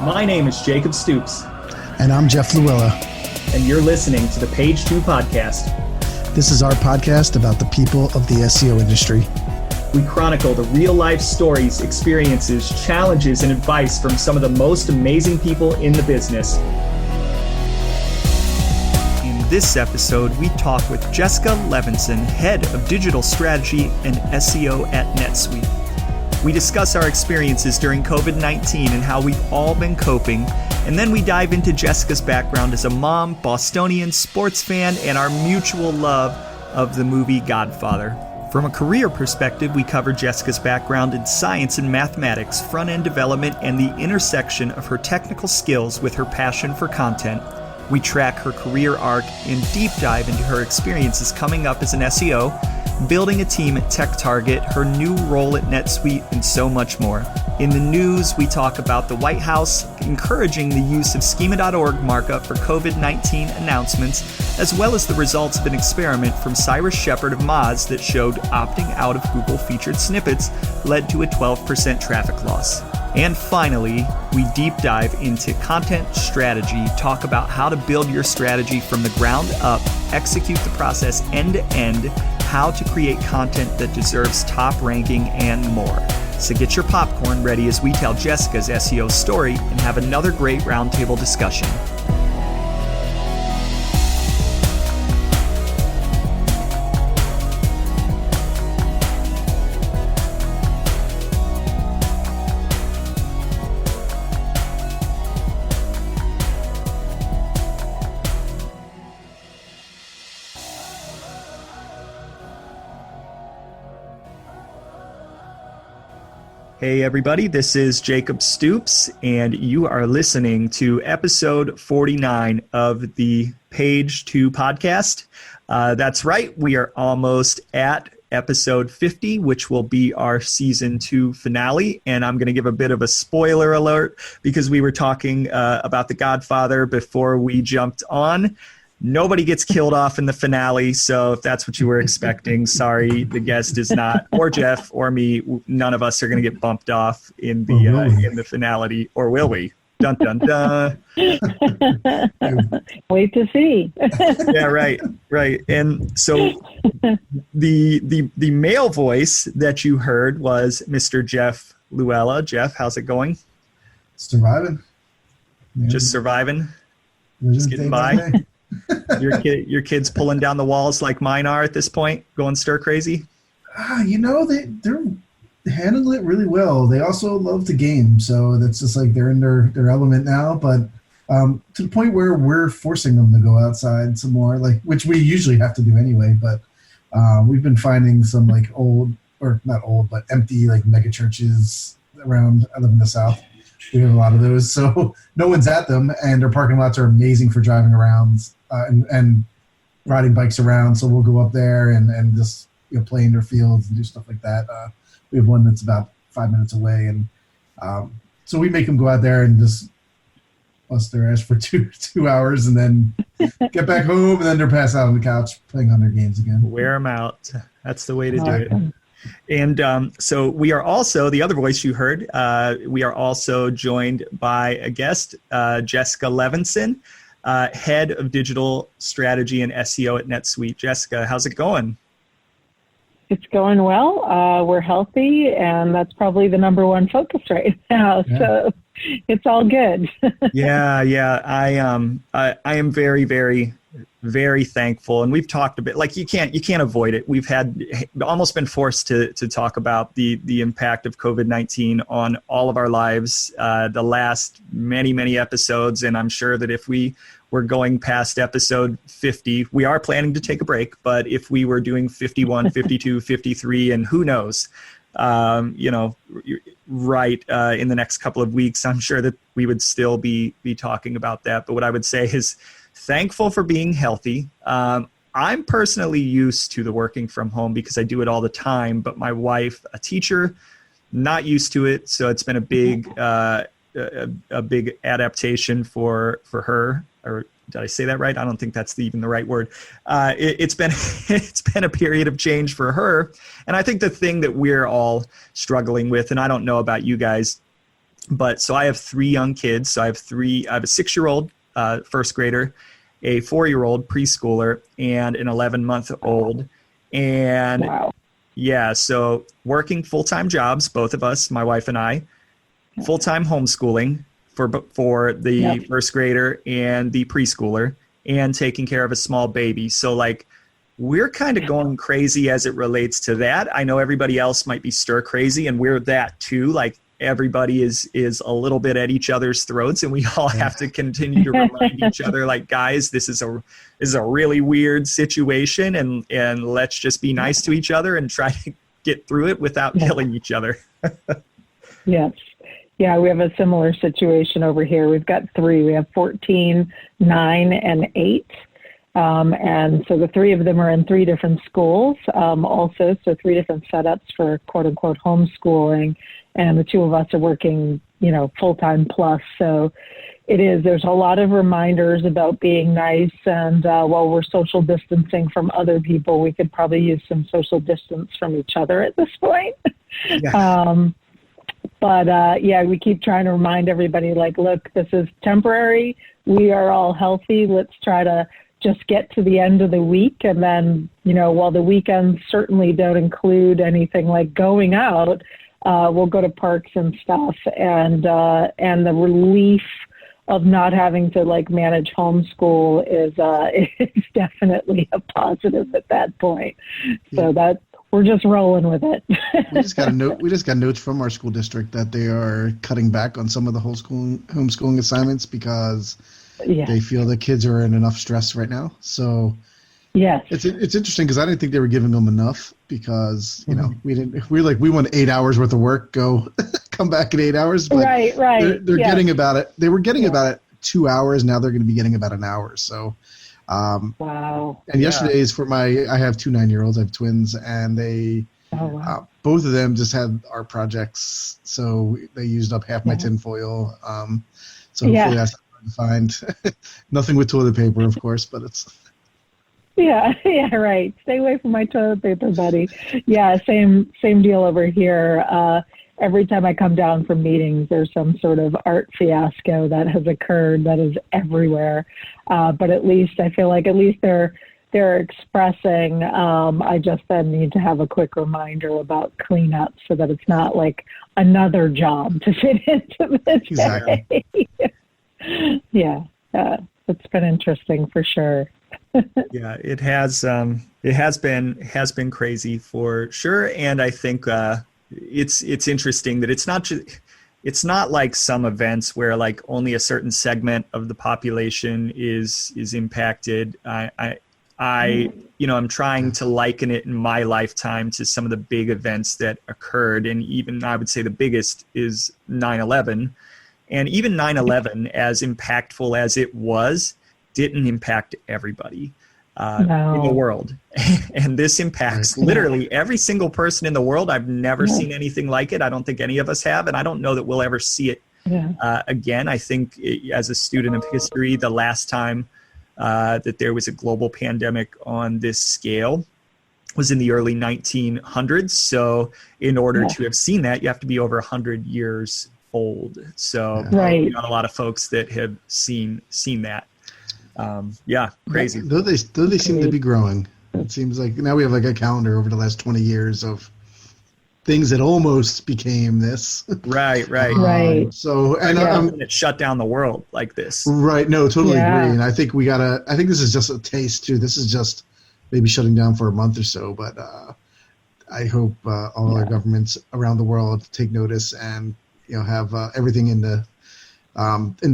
My name is Jacob Stoops. And I'm Jeff Luella. And you're listening to the Page 2 podcast. This is our podcast about the people of the SEO industry. We chronicle the real-life stories, experiences, challenges, and advice from some of the most amazing people in the business. In this episode, we talk with Jessica Levenson, Head of Digital Strategy and SEO at NetSuite. We discuss our experiences during COVID-19 and how we've all been coping, and then we dive into Jessica's background as a mom, Bostonian sports fan, and our mutual love of the movie Godfather. From a career perspective, we cover Jessica's background in science and mathematics, front-end development, and the intersection of her technical skills with her passion for content. We track her career arc and deep dive into her experiences coming up as an SEO, building a team at TechTarget, her new role at NetSuite, and so much more. In the news, we talk about the White House encouraging the use of schema.org markup for COVID-19 announcements, as well as the results of an experiment from Cyrus Shepard of Moz that showed opting out of Google featured snippets led to a 12% traffic loss. And finally, we deep dive into content strategy, talk about how to build your strategy from the ground up, execute the process end to end, how to create content that deserves top ranking, and more. So get your popcorn ready as we tell Jessica's SEO story and have another great roundtable discussion. Hey everybody, this is Jacob Stoops, and you are listening to episode 49 of the Page 2 podcast. That's right, we are almost at episode 50, which will be our season 2 finale, and I'm going to give a bit of a spoiler alert because we were talking about The Godfather before we jumped on. Nobody gets killed off in the finale, so if that's what you were expecting, sorry, the guest is not, or Jeff, or me. None of us are going to get bumped off in the finale, or will we? Dun dun dun. Wait to see. Yeah, right. And so the male voice that you heard was Mr. Jeff Luella. Jeff, how's it going? Surviving. Just surviving. Just getting by. Your kids pulling down the walls like mine are at this point, going stir crazy? They're handling it really well. They also love to game, so that's just like they're in their element now, but to the point where we're forcing them to go outside some more, like, which we usually have to do anyway, but we've been finding some like empty like mega churches around. I live in the South. We have a lot of those, so no one's at them, and their parking lots are amazing for driving around and riding bikes around. So we'll go up there and just play in their fields and do stuff like that. We have one that's about 5 minutes away, and so we make them go out there and just bust their ass for two hours, and then get back home, and then they're passed out on the couch playing on their games again. Wear them out. That's the way to do it. And so we are also, the other voice you heard, we are also joined by a guest, Jessica Levenson, Head of Digital Strategy and SEO at NetSuite. Jessica, how's it going? It's going well. We're healthy, and that's probably the number one focus right now. Yeah. So it's all good. Yeah. I am very, very, very thankful, and we've talked a bit. Like you can't avoid it. We've almost been forced to talk about the impact of COVID-19 on all of our lives. The last many episodes, and I'm sure that if we were going past episode 50, we are planning to take a break. But if we were doing 51, 52, 53, and who knows, in the next couple of weeks, I'm sure that we would still be talking about that. But what I would say is thankful for being healthy. I'm personally used to the working from home because I do it all the time, but my wife, a teacher, not used to it. So it's been a big adaptation for her. Or did I say that right? I don't think that's even the right word. It's been a period of change for her. And I think the thing that we're all struggling with, and I don't know about you guys, But so I have 3 young kids. So I have a 6-year-old first grader, a 4-year-old preschooler, and an 11-month-old. And Wow. yeah, so working full-time jobs, both of us, my wife and I, full-time homeschooling for the Yep. first grader and the preschooler, and taking care of a small baby. So like, we're kind of going crazy as it relates to that. I know everybody else might be stir crazy, and we're that too. Like, everybody is a little bit at each other's throats, and we all have to continue to remind each other, like, guys, this is a really weird situation, and let's just be nice to each other and try to get through it without killing each other. Yes. Yeah, we have a similar situation over here. We've got 3. We have 14, 9, and 8. And so the 3 of them are in 3 different schools also, so 3 different setups for quote-unquote homeschooling. And the 2 of us are working, full-time plus. So there's a lot of reminders about being nice. And while we're social distancing from other people, we could probably use some social distance from each other at this point. Yeah. But we keep trying to remind everybody, like, look, this is temporary. We are all healthy. Let's try to just get to the end of the week. And then, while the weekends certainly don't include anything like going out, we'll go to parks and stuff. And the relief of not having to like manage homeschool is definitely a positive at that point. So that we're just rolling with it. We just got notes from our school district that they are cutting back on some of the homeschooling assignments because they feel the kids are in enough stress right now. So yes, it's interesting because I didn't think they were giving them enough because we want 8 hours worth of work, come back in 8 hours. But right. They're getting about it. They were getting about it 2 hours. Now they're going to be getting about an hour. So. Wow. And yesterday is for I have 2 9-year-olds. I have twins, and they both of them just had art projects, so they used up half my tinfoil. So hopefully that's hard to find. Nothing with toilet paper, of course, but it's. Yeah, right. Stay away from my toilet paper, buddy. Yeah, same deal over here. Every time I come down from meetings, there's some sort of art fiasco that has occurred that is everywhere. But at least I feel like they're expressing. I just then need to have a quick reminder about cleanup so that it's not like another job to fit into the Exactly. day. Yeah, it's been interesting for sure. Yeah, it has been crazy for sure, and I think it's interesting that it's not like some events where like only a certain segment of the population is impacted. I'm trying to liken it in my lifetime to some of the big events that occurred, and even I would say the biggest is 9/11, and even 9/11, as impactful as it was, didn't impact everybody in the world. And this impacts literally every single person in the world. I've never seen anything like it. I don't think any of us have, and I don't know that we'll ever see it again. I think as a student of history, the last time that there was a global pandemic on this scale was in the early 1900s. So in order to have seen that, you have to be over 100 years old. So not a lot of folks that have seen that. Crazy. Though they seem to be growing. It seems like now we have like a calendar over the last 20 years of things that almost became this. Right. So and it shut down the world like this. Right. No, totally agree. And I think I think this is just a taste too. This is just maybe shutting down for a month or so, but I hope all our governments around the world take notice and have everything in the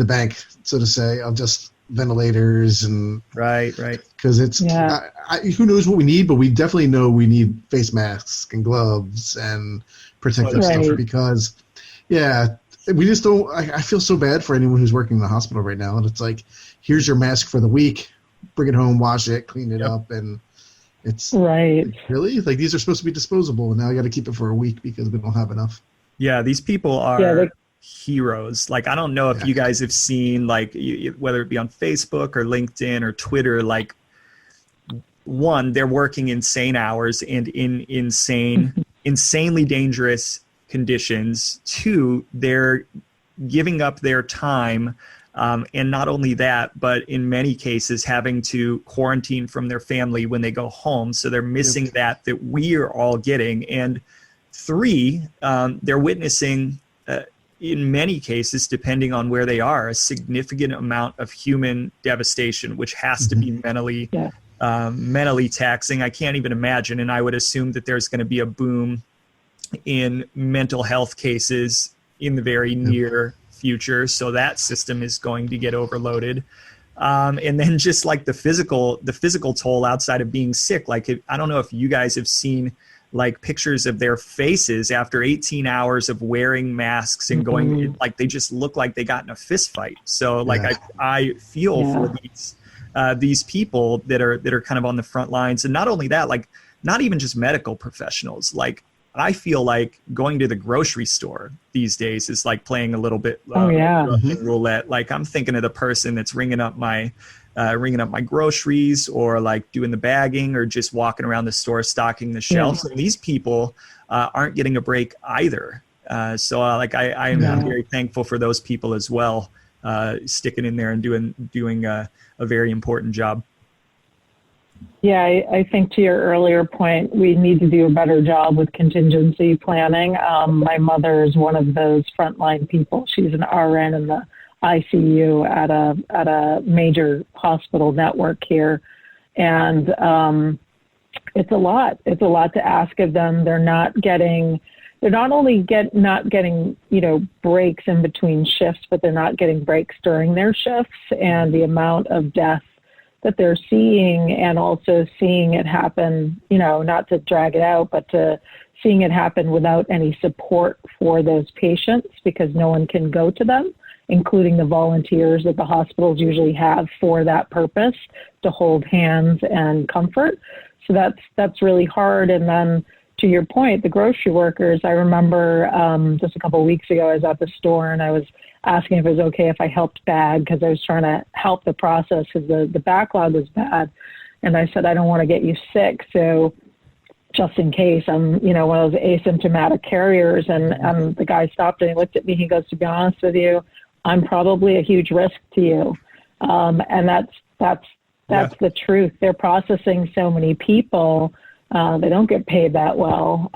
bank, so to say, of just ventilators and right because it's who knows what we need, but we definitely know we need face masks and gloves and protective stuff because we just don't. I feel so bad for anyone who's working in the hospital right now, and it's like, here's your mask for the week, bring it home, wash it, clean it up, and it's really like these are supposed to be disposable, and now I got to keep it for a week because we don't have enough. Yeah, these people are heroes. Like, I don't know if you guys have seen, like, whether it be on Facebook or LinkedIn or Twitter, like, one, they're working insane hours and in insanely dangerous conditions. Two, they're giving up their time. And not only that, but in many cases having to quarantine from their family when they go home. So they're missing that we are all getting. And 3, they're witnessing, in many cases, depending on where they are, a significant amount of human devastation, which has to be mentally taxing. I can't even imagine. And I would assume that there's going to be a boom in mental health cases in the very near future. So that system is going to get overloaded. And then just like the physical toll outside of being sick. Like, I don't know if you guys have seen like pictures of their faces after 18 hours of wearing masks and going, like they just look like they got in a fist fight. So like I feel for these people that are kind of on the front lines. And not only that, like not even just medical professionals, like I feel like going to the grocery store these days is like playing a little bit roulette. Like I'm thinking of the person that's ringing up my groceries, or like doing the bagging, or just walking around the store stocking the shelves. And these people aren't getting a break either. So I am very thankful for those people as well, sticking in there and doing a very important job. Yeah, I think to your earlier point, we need to do a better job with contingency planning. My mother is one of those frontline people. She's an RN in the ICU at a major hospital network here, and it's a lot. It's a lot to ask of them. They're not only not getting breaks in between shifts, but they're not getting breaks during their shifts, and the amount of death that they're seeing, and also seeing it happen, not to drag it out, but to seeing it happen without any support for those patients, because no one can go to them, including the volunteers that the hospitals usually have for that purpose, to hold hands and comfort. So that's really hard. And then to your point, the grocery workers, I remember just a couple of weeks ago, I was at the store and I was asking if it was okay if I helped bag, because I was trying to help the process because the backlog was bad. And I said, I don't want to get you sick. So just in case I'm, one of those asymptomatic carriers. And the guy stopped and he looked at me. He goes, to be honest with you, I'm probably a huge risk to you. And that's the truth. They're processing so many people. They don't get paid that well.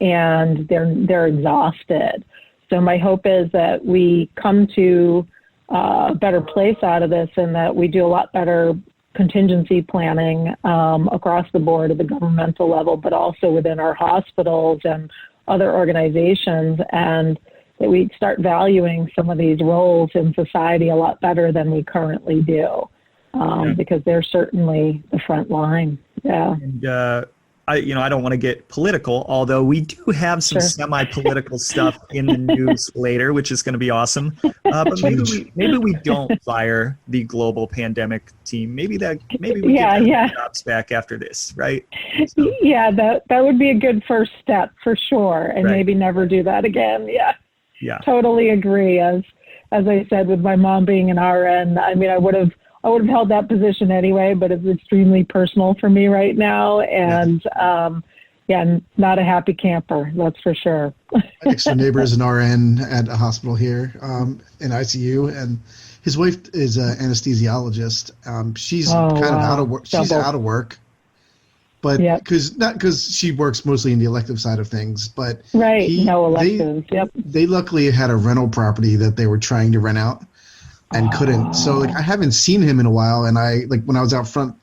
And they're exhausted. So my hope is that we come to a better place out of this, and that we do a lot better contingency planning across the board at the governmental level, but also within our hospitals and other organizations, and that we start valuing some of these roles in society a lot better than we currently do, because they're certainly the front line. Yeah. And, I don't want to get political, although we do have some semi-political stuff in the news later, which is going to be awesome. But maybe we don't fire the global pandemic team. Maybe we get the jobs back after this, right? So. Yeah, that would be a good first step for sure, and maybe never do that again. Yeah, totally agree. As I said, with my mom being an RN, I mean, I would have held that position anyway, but it's extremely personal for me right now. And not a happy camper, that's for sure. My next door neighbor is an RN at a hospital here in ICU, and his wife is an anesthesiologist. She's out of work. She's out of work, but because she works mostly in the elective side of things. But no electives. They luckily had a rental property that they were trying to rent out. And couldn't. So I haven't seen him in a while. And when I was out front,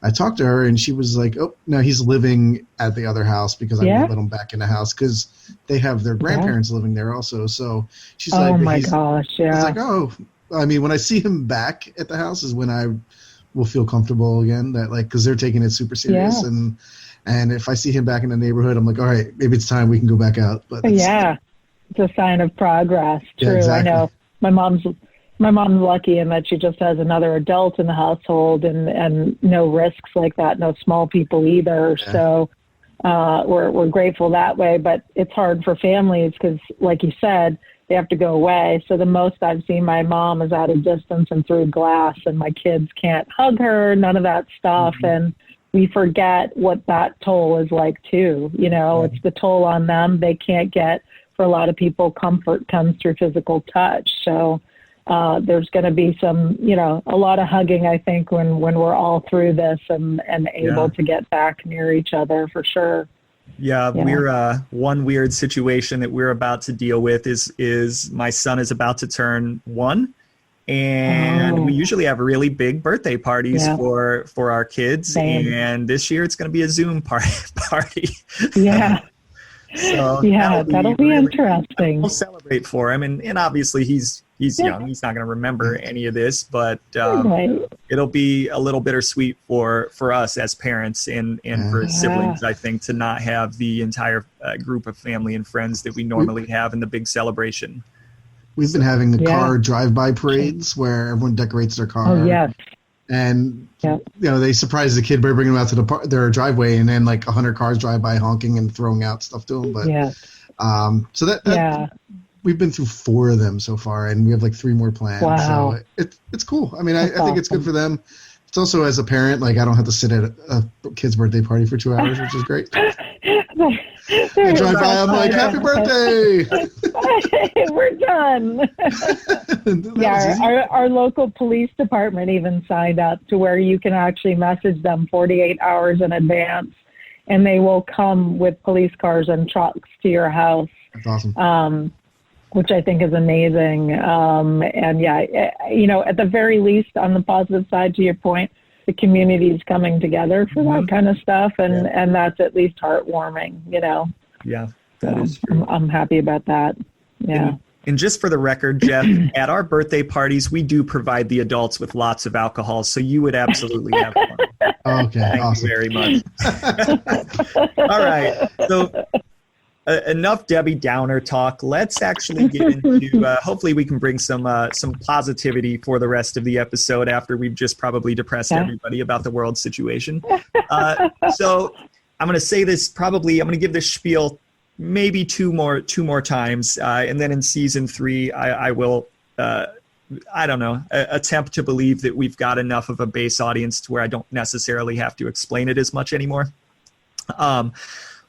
I talked to her and she was like, oh, no, he's living at the other house because I won't let him back in the house because they have their grandparents living there also. So she's like, oh my gosh. Yeah. It's like, oh, I mean, when I see him back at the house is when I will feel comfortable again, that cause they're taking it super serious. And if I see him back in the neighborhood, I'm like, all right, maybe it's time we can go back out. But it's a sign of progress. True. Exactly. I know my mom's lucky in that she just has another adult in the household and no risks like that, no small people either. Yeah. So we're grateful that way, but it's hard for families because, like you said, they have to go away. So the most I've seen my mom is at a distance and through glass, and my kids can't hug her, none of that stuff. Mm-hmm. And we forget what that toll is like too. It's the toll on them. They can't get for a lot of people, comfort comes through physical touch. So there's going to be some, a lot of hugging, I think, when we're all through this and able to get back near each other, for sure. Yeah, we're one weird situation that we're about to deal with is my son is about to turn 1. And we usually have really big birthday parties for our kids. Same. And this year it's going to be a Zoom party. Yeah. So that'll be really interesting. We'll celebrate for him. And obviously he's young. He's not going to remember any of this, but it'll be a little bittersweet for us as parents and for siblings, I think, to not have the entire group of family and friends that we normally have in the big celebration. We've been having the car drive-by parades where everyone decorates their car. Oh, yes. And, they surprise the kid by bringing them out to their driveway, and then 100 cars drive by honking and throwing out stuff to them. But, so that we've been through 4 of them so far, and we have 3 more planned. Wow. So it's cool. I mean, I think it's good for them. It's also, as a parent, I don't have to sit at a kid's birthday party for 2 hours, which is great. I drive by, I'm like, happy birthday! We're done. Our local police department even signed up to where you can actually message them 48 hours in advance, and they will come with police cars and trucks to your house. That's awesome. Which I think is amazing. And at the very least, on the positive side, to your point, the community is coming together for that kind of stuff, and that's at least heartwarming, Yeah, that is true. I'm happy about that. Yeah. And just for the record, Jeff, at our birthday parties, we do provide the adults with lots of alcohol, so you would absolutely have fun. Okay, Thank you very much. All right, so enough Debbie Downer talk. Let's actually get into, hopefully we can bring some positivity for the rest of the episode after we've just probably depressed everybody about the world situation. So I'm going to say this I'm going to give this spiel maybe two more times. And then in season 3, I will, attempt to believe that we've got enough of a base audience to where I don't necessarily have to explain it as much anymore.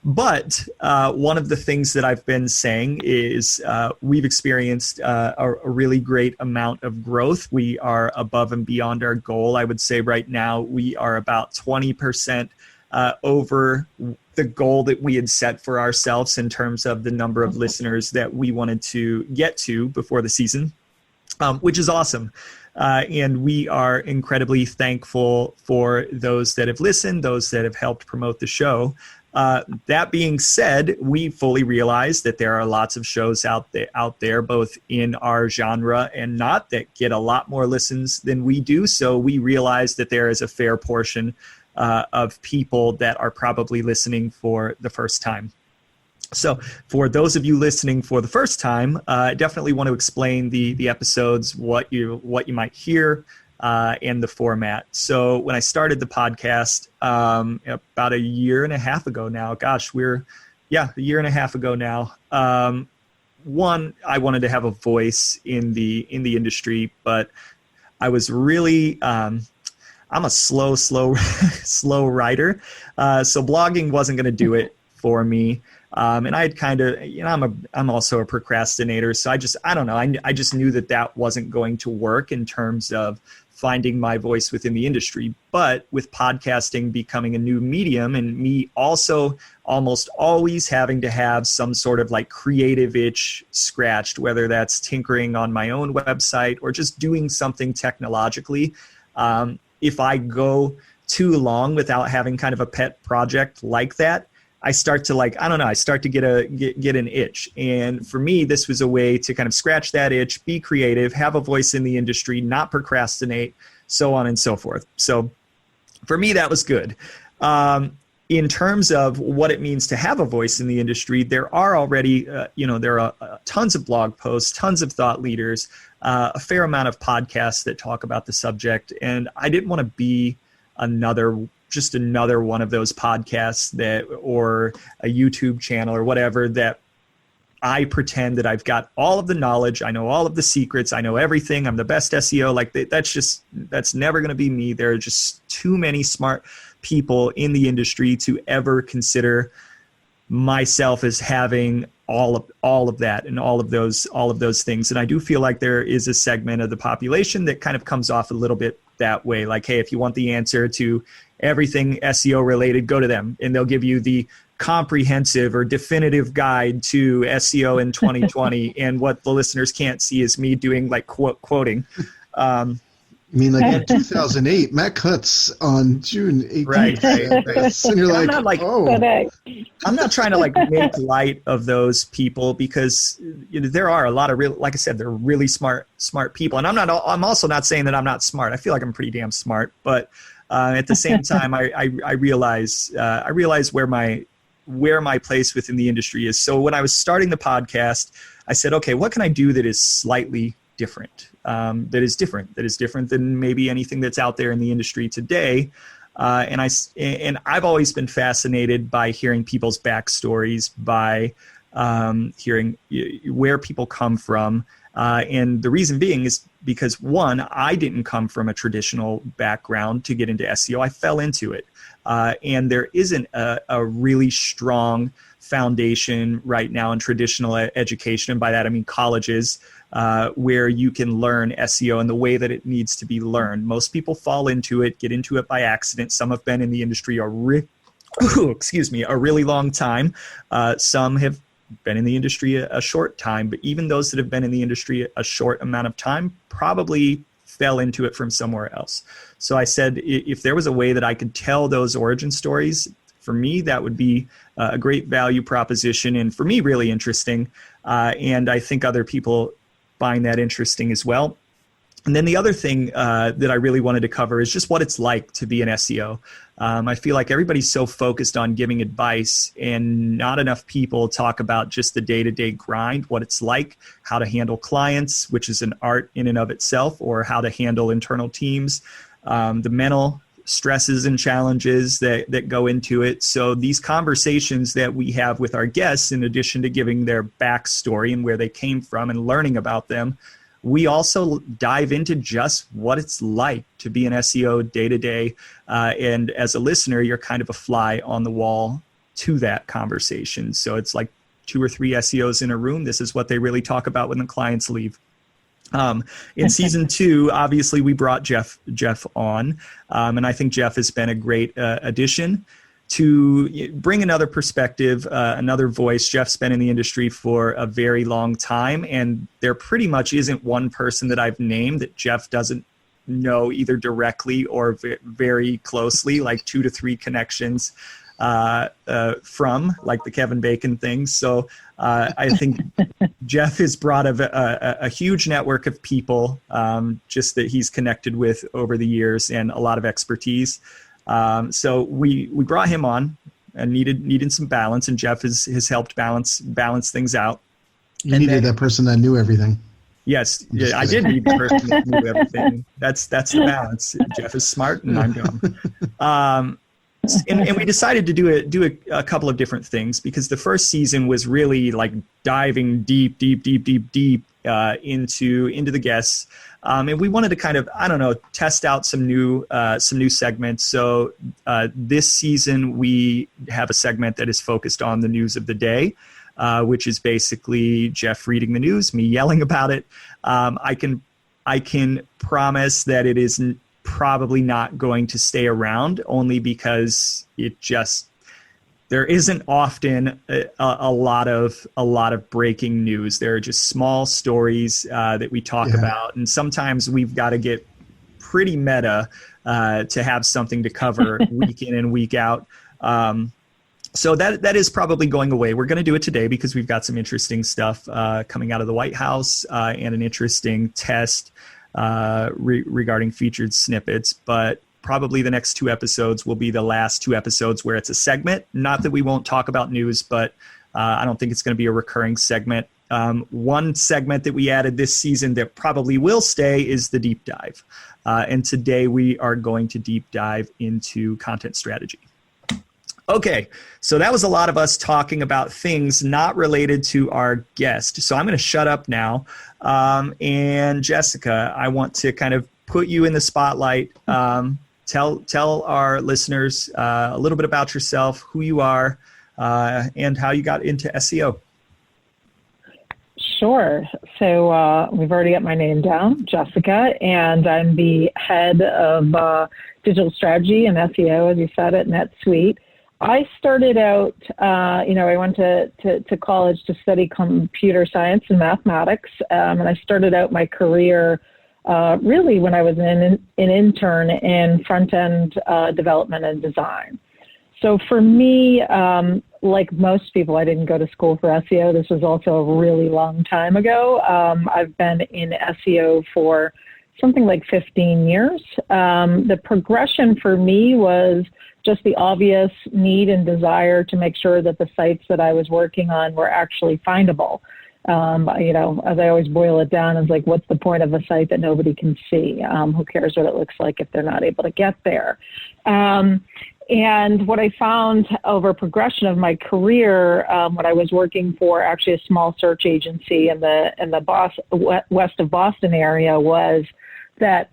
But one of the things that I've been saying is we've experienced a really great amount of growth. We are above and beyond our goal. I would say right now we are about 20% over the goal that we had set for ourselves in terms of the number of listeners that we wanted to get to before the season, which is awesome. And we are incredibly thankful for those that have listened, those that have helped promote the show. That being said, we fully realize that there are lots of shows out there, both in our genre and not, that get a lot more listens than we do. So we realize that there is a fair portion of people that are probably listening for the first time. So for those of you listening for the first time, I definitely want to explain the episodes, what you might hear, and the format. So when I started the podcast about a year and a half ago now, a year and a half ago now, one, I wanted to have a voice in the industry, but I was really, I'm a slow writer. So blogging wasn't going to do it for me. And I had kind of, I'm also a procrastinator. So I don't know. I just knew that wasn't going to work in terms of finding my voice within the industry. But with podcasting becoming a new medium and me also almost always having to have some sort of creative itch scratched, whether that's tinkering on my own website or just doing something technologically, if I go too long without having kind of a pet project like that, I start to I start to get an itch. And for me, this was a way to kind of scratch that itch, be creative, have a voice in the industry, not procrastinate, so on and so forth. So for me, that was good. In terms of what it means to have a voice in the industry, there are already, there are tons of blog posts, tons of thought leaders, a fair amount of podcasts that talk about the subject. And I didn't want to be another one of those podcasts or a YouTube channel or whatever that I pretend that I've got all of the knowledge. I know all of the secrets. I know everything. I'm the best SEO. That's never going to be me. There are just too many smart people in the industry to ever consider myself as having all of that and all of those things. And I do feel like there is a segment of the population that kind of comes off a little bit that way. Like, hey, if you want the answer to everything SEO related, go to them, and they'll give you the comprehensive or definitive guide to SEO in 2020. And what the listeners can't see is me doing like quoting. I mean, like in 2008, Matt Cutts on June 18th. Right. And you're I'm not trying to like make light of those people, because there are a lot of like I said, they're really smart people. And I'm also not saying that I'm not smart. I feel like I'm pretty damn smart, but at the same time, I realize where my place within the industry is. So when I was starting the podcast, I said, okay, what can I do that is slightly different, that is different than maybe anything that's out there in the industry today. And I've always been fascinated by hearing people's backstories, by hearing where people come from. And the reason being is because, one, I didn't come from a traditional background to get into SEO. I fell into it. And there isn't a really strong foundation right now in traditional education. And by that, I mean colleges, where you can learn SEO in the way that it needs to be learned. Most people fall into it, get into it by accident. Some have been in the industry a really long time. Some have been in the industry a short time, but even those that have been in the industry a short amount of time probably fell into it from somewhere else. So I said, if there was a way that I could tell those origin stories, for me, that would be a great value proposition, and for me, really interesting. And I think other people find that interesting as well. And then the other thing that I really wanted to cover is just what it's like to be an SEO. I feel like everybody's so focused on giving advice, and not enough people talk about just the day-to-day grind, what it's like, how to handle clients, which is an art in and of itself, or how to handle internal teams, the mental stresses and challenges that go into it. So these conversations that we have with our guests, in addition to giving their backstory and where they came from and learning about them, we also dive into just what it's like to be an SEO day to day. And as a listener, you're kind of a fly on the wall to that conversation. So it's like 2 or 3 SEOs in a room. This is what they really talk about when the clients leave. In season 2, obviously we brought Jeff on, and I think Jeff has been a great addition to bring another perspective, another voice. Jeff's been in the industry for a very long time, and there pretty much isn't one person that I've named that Jeff doesn't know either directly or very closely, like 2 to 3 connections from, like the Kevin Bacon thing. So I think Jeff has brought a huge network of people, just that he's connected with over the years, and a lot of expertise. So we brought him on and needed some balance, and Jeff has helped balance things out. You needed that person that knew everything. Yes, yeah, I did need the person that knew everything. That's the balance. Jeff is smart and I'm dumb. And we decided to do a couple of different things, because the first season was really like diving deep into the guests, and we wanted to kind of, I don't know, test out some new segments. So this season we have a segment that is focused on the news of the day, which is basically Jeff reading the news, me yelling about it. I can promise that it is probably not going to stay around, only because there isn't often a lot of breaking news. There are just small stories that we talk about, and sometimes we've got to get pretty meta to have something to cover week in and week out. So that is probably going away. We're going to do it today because we've got some interesting stuff coming out of the White House, and an interesting test regarding featured snippets. But probably the next 2 episodes will be the last 2 episodes where it's a segment. Not that we won't talk about news, but I don't think it's going to be a recurring segment. One segment that we added this season that probably will stay is the deep dive. And today we are going to deep dive into content strategy. Okay, so that was a lot of us talking about things not related to our guest. So I'm going to shut up now. And Jessica, I want to kind of put you in the spotlight. Tell our listeners a little bit about yourself, who you are, and how you got into SEO. Sure. So we've already got my name down, Jessica, and I'm the head of digital strategy and SEO, as you said, at NetSuite. I started out, I went to college to study computer science and mathematics, and I started out my career really when I was an intern in front-end development and design. So for me, like most people, I didn't go to school for SEO. This was also a really long time ago. I've been in SEO for something like 15 years. The progression for me was just the obvious need and desire to make sure that the sites that I was working on were actually findable. As I always boil it down, is like, what's the point of a site that nobody can see? Who cares what it looks like if they're not able to get there? And what I found over progression of my career, when I was working for actually a small search agency in the west of Boston area, was that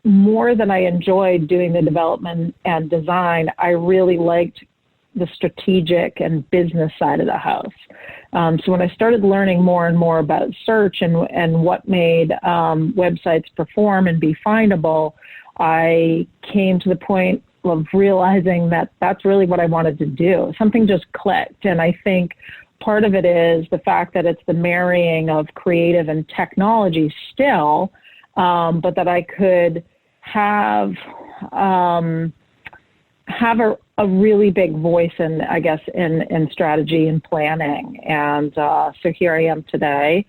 more than I enjoyed doing the development and design, I really liked the strategic and business side of the house. So when I started learning more and more about search and what made websites perform and be findable, I came to the point of realizing that that's really what I wanted to do. Something just clicked. And I think part of it is the fact that it's the marrying of creative and technology still, but that I could have a really big voice in strategy and planning. And so here I am today,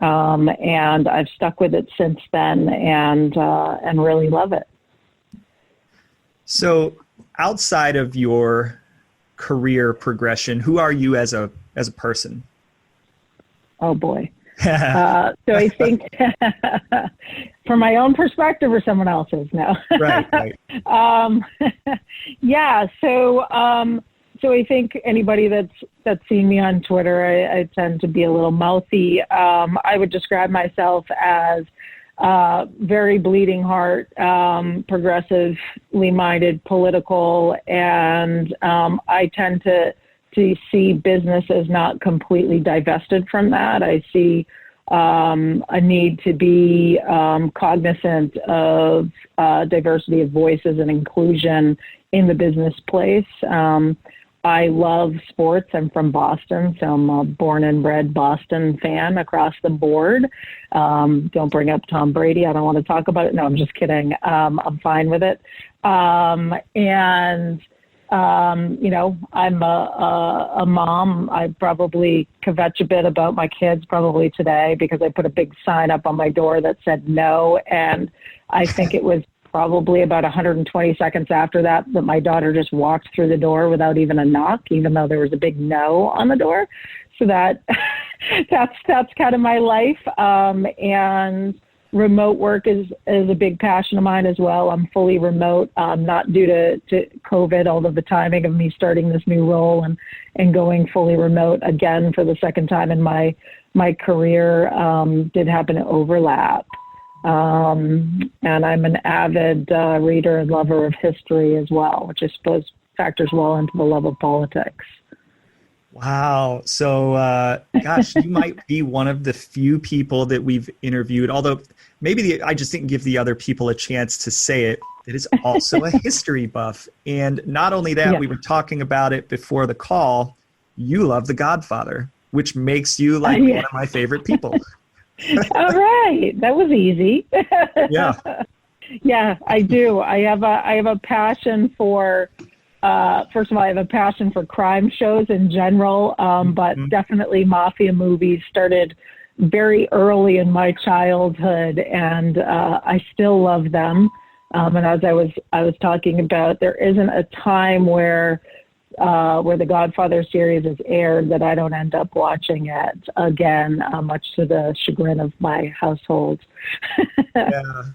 and I've stuck with it since then, and really love it. So outside of your career progression, who are you as a person? Oh boy. So I think from my own perspective or someone else's, no. Right. Yeah. So I think anybody that's seen me on Twitter, I tend to be a little mouthy. I would describe myself as very bleeding heart, progressively minded, political, and I tend to see business as not completely divested from that. I see a need to be cognizant of diversity of voices and inclusion in the business place. I love sports. I'm from Boston, so I'm a born and bred Boston fan across the board. Don't bring up Tom Brady. I don't want to talk about it. No, I'm just kidding. I'm fine with it. I'm a mom. I probably kvetch a bit about my kids probably today because I put a big sign up on my door that said no. And I think it was probably about 120 seconds after that my daughter just walked through the door without even a knock, even though there was a big no on the door. So that's kind of my life. And remote work is a big passion of mine as well. I'm fully remote, not due to COVID, although the timing of me starting this new role and going fully remote again for the second time in my career did happen to overlap. And I'm an avid reader and lover of history as well, which I suppose factors well into the love of politics. Wow. So, gosh, you might be one of the few people that we've interviewed, although maybe I just didn't give the other people a chance to say it, that is also a history buff. And not only that, we were talking about it before the call, you love The Godfather, which makes you like one of my favorite people. All right. That was easy. Yeah. Yeah, I do. I have a passion for first of all, I have a passion for crime shows in general, but definitely mafia movies started very early in my childhood, and I still love them. And as I was talking about, there isn't a time where the Godfather series is aired that I don't end up watching it again, much to the chagrin of my household.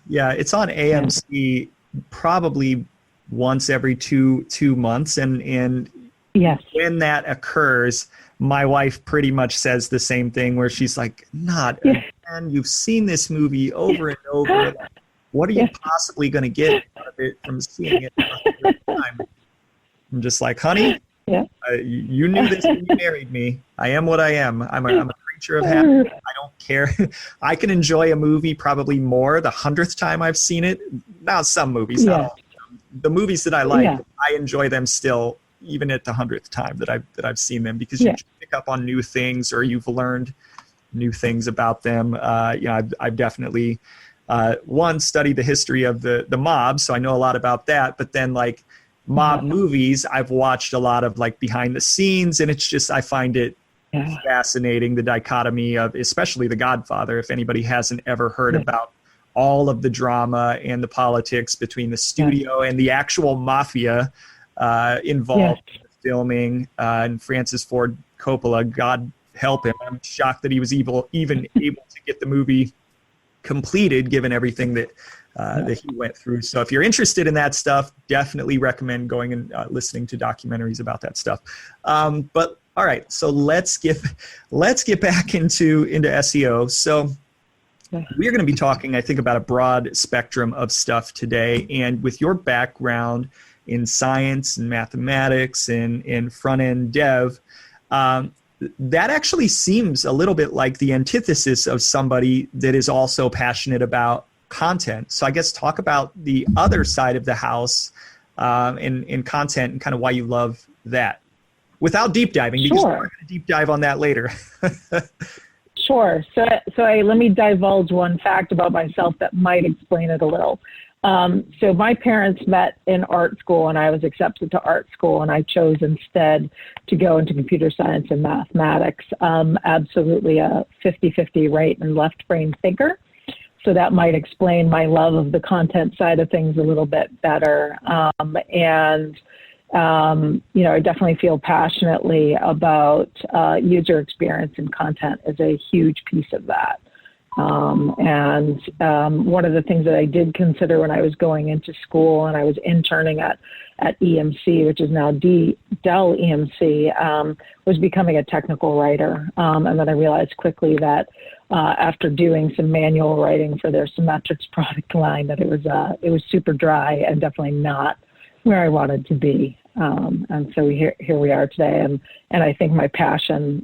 Yeah, it's on AMC probably once every two months, and yes, when that occurs, my wife pretty much says the same thing, where she's like, "Not again! You've seen this movie over and over. What are you possibly going to get out of it from seeing it for the first time?" I'm just like, "Honey, you knew this when you married me. I am what I am. I'm a creature of habit. I don't care. I can enjoy a movie probably more the 100th time I've seen it. Now, some movies, not all. The movies that I like, I enjoy them still, even at the 100th time that I've seen them, because you pick up on new things, or you've learned new things about them. I've definitely studied the history of the mob, so I know a lot about that. But then like mob movies, I've watched a lot of like behind the scenes, and it's just, I find it fascinating, the dichotomy of, especially The Godfather. If anybody hasn't ever heard about all of the drama and the politics between the studio and the actual mafia involved in the filming, and Francis Ford Coppola, God help him. I'm shocked that he was even able to get the movie completed, given everything that he went through. So if you're interested in that stuff, definitely recommend going and listening to documentaries about that stuff. But all right, so let's get back into SEO. So we're going to be talking, I think, about a broad spectrum of stuff today. And with your background in science and mathematics and in front-end dev, that actually seems a little bit like the antithesis of somebody that is also passionate about content. So I guess talk about the other side of the house in content, and kind of why you love that, without deep diving, because we're going to deep dive on that later. Sure. So let me divulge one fact about myself that might explain it a little. So my parents met in art school, and I was accepted to art school, and I chose instead to go into computer science and mathematics. Absolutely a 50-50 right and left brain thinker. So that might explain my love of the content side of things a little bit better. I definitely feel passionately about user experience, and content is a huge piece of that. One of the things that I did consider when I was going into school and I was interning at EMC, which is now Dell EMC, was becoming a technical writer. And then I realized quickly that after doing some manual writing for their Symmetrics product line, that it was super dry and definitely not where I wanted to be. And so here we are today. And I think my passion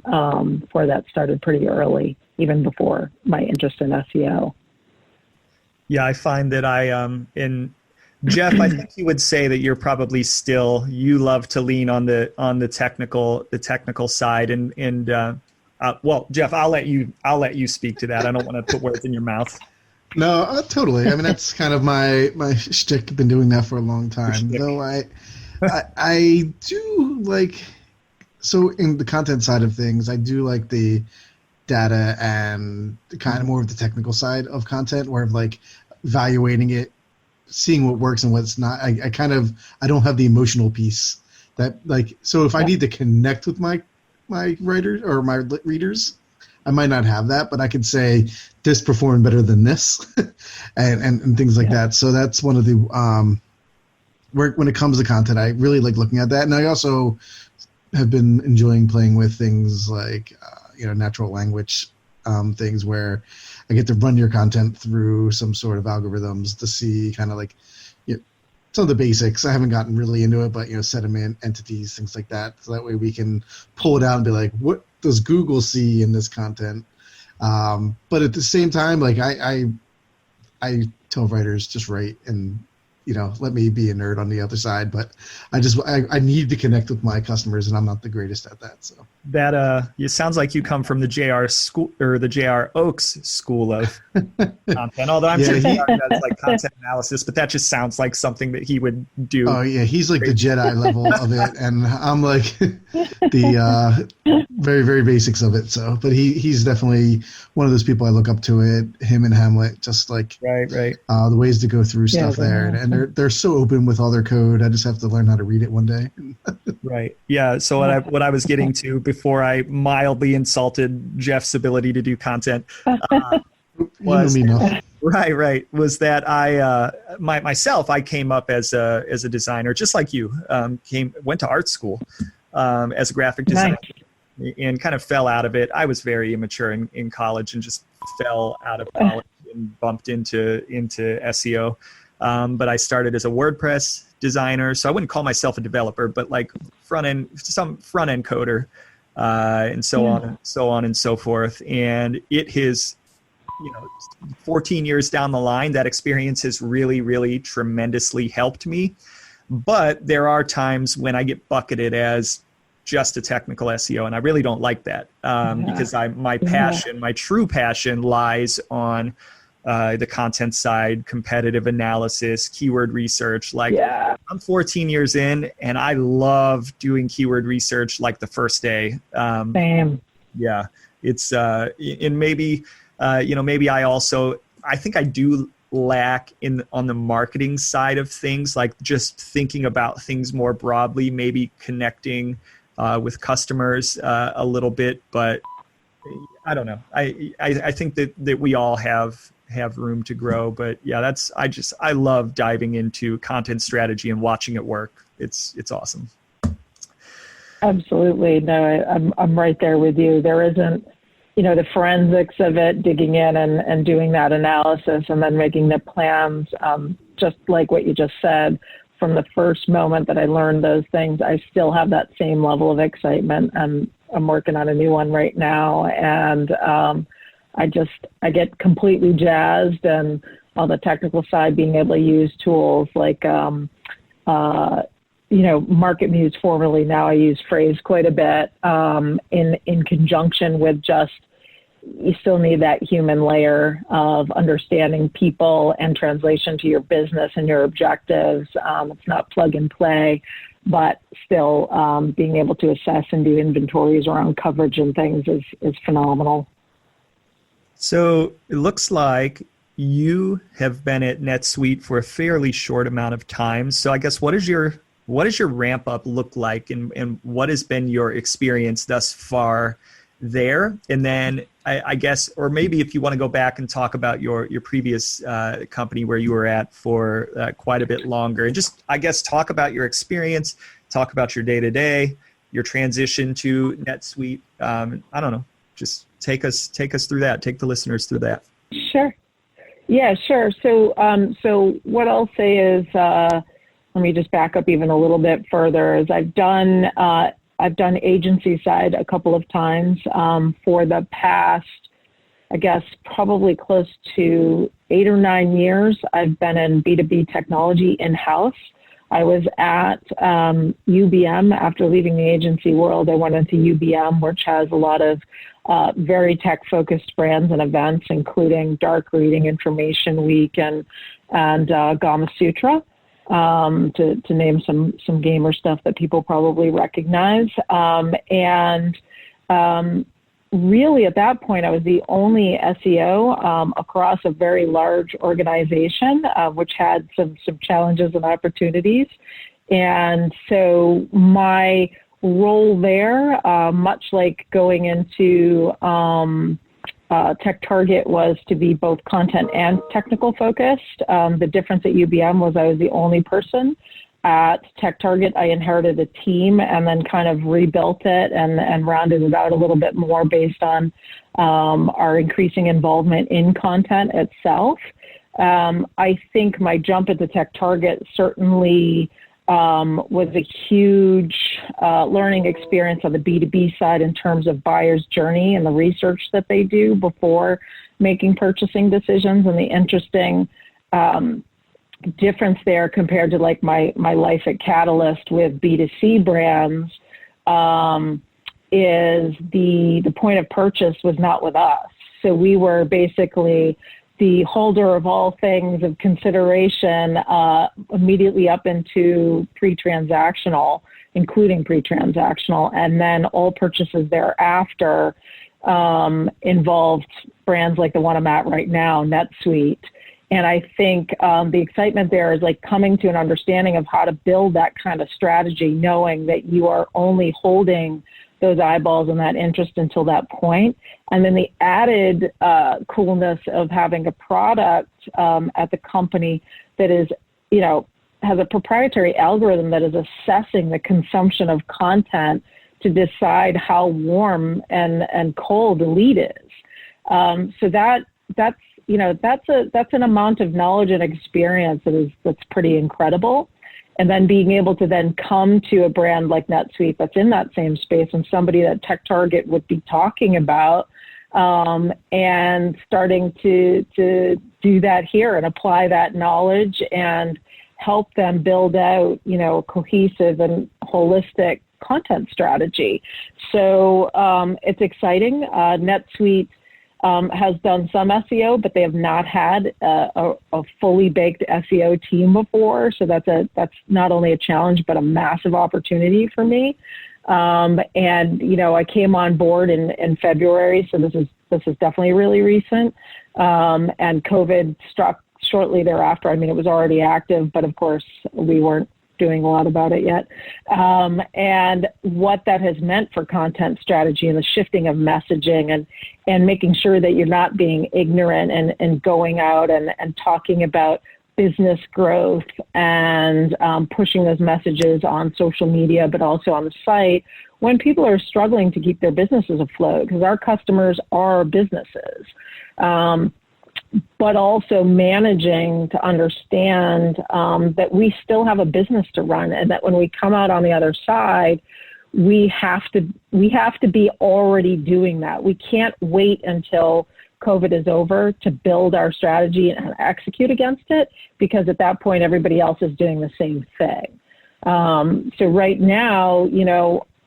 for that started pretty early, even before my interest in SEO. Yeah, I find that in Jeff, I think you would say that you're probably you love to lean on the technical side, and well, Jeff, I'll let you speak to that. I don't want to put words in your mouth. No, totally. I mean, that's kind of my shtick. Been doing that for a long time. Though I do like, so in the content side of things, I do like the data and the kind of more of the technical side of content, where like evaluating it, seeing what works and what's not. I don't have the emotional piece that, like, so if I need to connect with my writers or my readers, I might not have that, but I could say this performed better than this and things like that. So that's one of the when it comes to content, I really like looking at that. And I also have been enjoying playing with things like natural language things, where I get to run your content through some sort of algorithms to see kind of like some of the basics. I haven't gotten really into it, but sediment entities, things like that. So that way we can pull it out and be like, what does Google see in this content? But at the same time, like I tell writers, just write and let me be a nerd on the other side. But I need to connect with my customers, and I'm not the greatest at that. So that it sounds like you come from the JR school, or the JR Oaks school of content. Although I'm sure JR does like content analysis, but that just sounds like something that he would do. Oh yeah, he's like the Jedi level of it, and I'm like the very, very basics of it. So, but he's definitely one of those people I look up to. Him and Hamlet, just like right. The ways to go through stuff there, and they're so open with all their code. I just have to learn how to read it one day. Right. Yeah. So what I was getting to before I mildly insulted Jeff's ability to do content was was that I myself came up as a designer, just like you. Went to art school as a graphic designer. Nice. And kind of fell out of it. I was very immature in college and just fell out of college and bumped into SEO. But I started as a WordPress designer, so I wouldn't call myself a developer, but like some front end coder. and so on and so forth. And it has, 14 years down the line, that experience has really, really tremendously helped me. But there are times when I get bucketed as just a technical SEO, and I really don't like that, because my passion, my true passion, lies on the content side, competitive analysis, keyword research. I'm 14 years in, and I love doing keyword research like the first day. Same. Yeah, it's and maybe I think I do lack on the marketing side of things, like just thinking about things more broadly, maybe connecting with customers a little bit. But I don't know. I think that we all have room to grow. But yeah, I love diving into content strategy and watching it work. It's awesome. Absolutely. No, I'm right there with you. There isn't, the forensics of it, digging in and doing that analysis and then making the plans, just like what you just said. From the first moment that I learned those things, I still have that same level of excitement. And I'm working on a new one right now. And I get completely jazzed, and on the technical side, being able to use tools like, Market Muse formerly, now I use Phrase quite a bit, in conjunction with just, you still need that human layer of understanding people and translation to your business and your objectives. It's not plug and play, but still being able to assess and do inventories around coverage and things is phenomenal. So it looks like you have been at NetSuite for a fairly short amount of time. So I guess what does your ramp up look like, and what has been your experience thus far there? And then I guess, or maybe if you want to go back and talk about your previous company where you were at for quite a bit longer, and just, I guess, talk about your experience, talk about your day-to-day, your transition to NetSuite. I don't know, just take us through that. Take the listeners through that. Sure. Yeah, sure. So what I'll say is, let me just back up even a little bit further, is I've done agency side a couple of times for the past, I guess, probably close to 8 or 9 years. I've been in B2B technology in-house. I was at UBM. After leaving the agency world, I went into UBM, which has a lot of very tech-focused brands and events, including Dark Reading, Information Week, and Gama Sutra. To name some gamer stuff that people probably recognize. Really at that point, I was the only SEO across a very large organization, which had some challenges and opportunities. And so my role there, much like going into TechTarget, was to be both content and technical focused. The difference at UBM was I was the only person. At TechTarget, I inherited a team and then kind of rebuilt it and rounded it out a little bit more based on our increasing involvement in content itself. I think my jump into TechTarget certainly was a huge learning experience on the B2B side in terms of buyer's journey and the research that they do before making purchasing decisions. And the interesting difference there compared to like my life at Catalyst with B2C brands is the point of purchase was not with us. So we were basically the holder of all things of consideration immediately up into pre-transactional, including pre-transactional, and then all purchases thereafter involved brands like the one I'm at right now, NetSuite. And I think the excitement there is like coming to an understanding of how to build that kind of strategy, knowing that you are only holding those eyeballs and that interest until that point. And then the added coolness of having a product at the company that is, has a proprietary algorithm that is assessing the consumption of content to decide how warm and cold the lead is. So that's an amount of knowledge and experience that's pretty incredible. and then being able to then come to a brand like NetSuite that's in that same space and somebody that TechTarget would be talking about, and starting to do that here and apply that knowledge and help them build out, a cohesive and holistic content strategy. So it's exciting. NetSuite has done some SEO, but they have not had a fully baked SEO team before. So that's not only a challenge, but a massive opportunity for me. And I came on board in February, so this is definitely really recent. And COVID struck shortly thereafter. I mean, it was already active, but of course we weren't doing a lot about it yet. And what that has meant for content strategy and the shifting of messaging and making sure that you're not being ignorant and going out and talking about business growth and pushing those messages on social media, but also on the site when people are struggling to keep their businesses afloat, because our customers are businesses. But also managing to understand that we still have a business to run, and that when we come out on the other side, we have to be already doing that. We can't wait until COVID is over to build our strategy and execute against it, because at that point, everybody else is doing the same thing. So right now,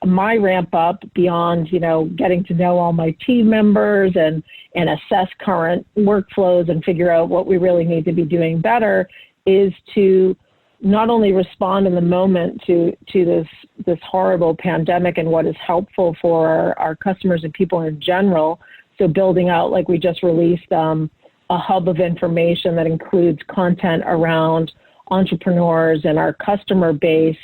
my ramp up beyond, getting to know all my team members and assess current workflows and figure out what we really need to be doing better is to not only respond in the moment to this horrible pandemic and what is helpful for our customers and people in general. So building out, like we just released, a hub of information that includes content around entrepreneurs and our customer base,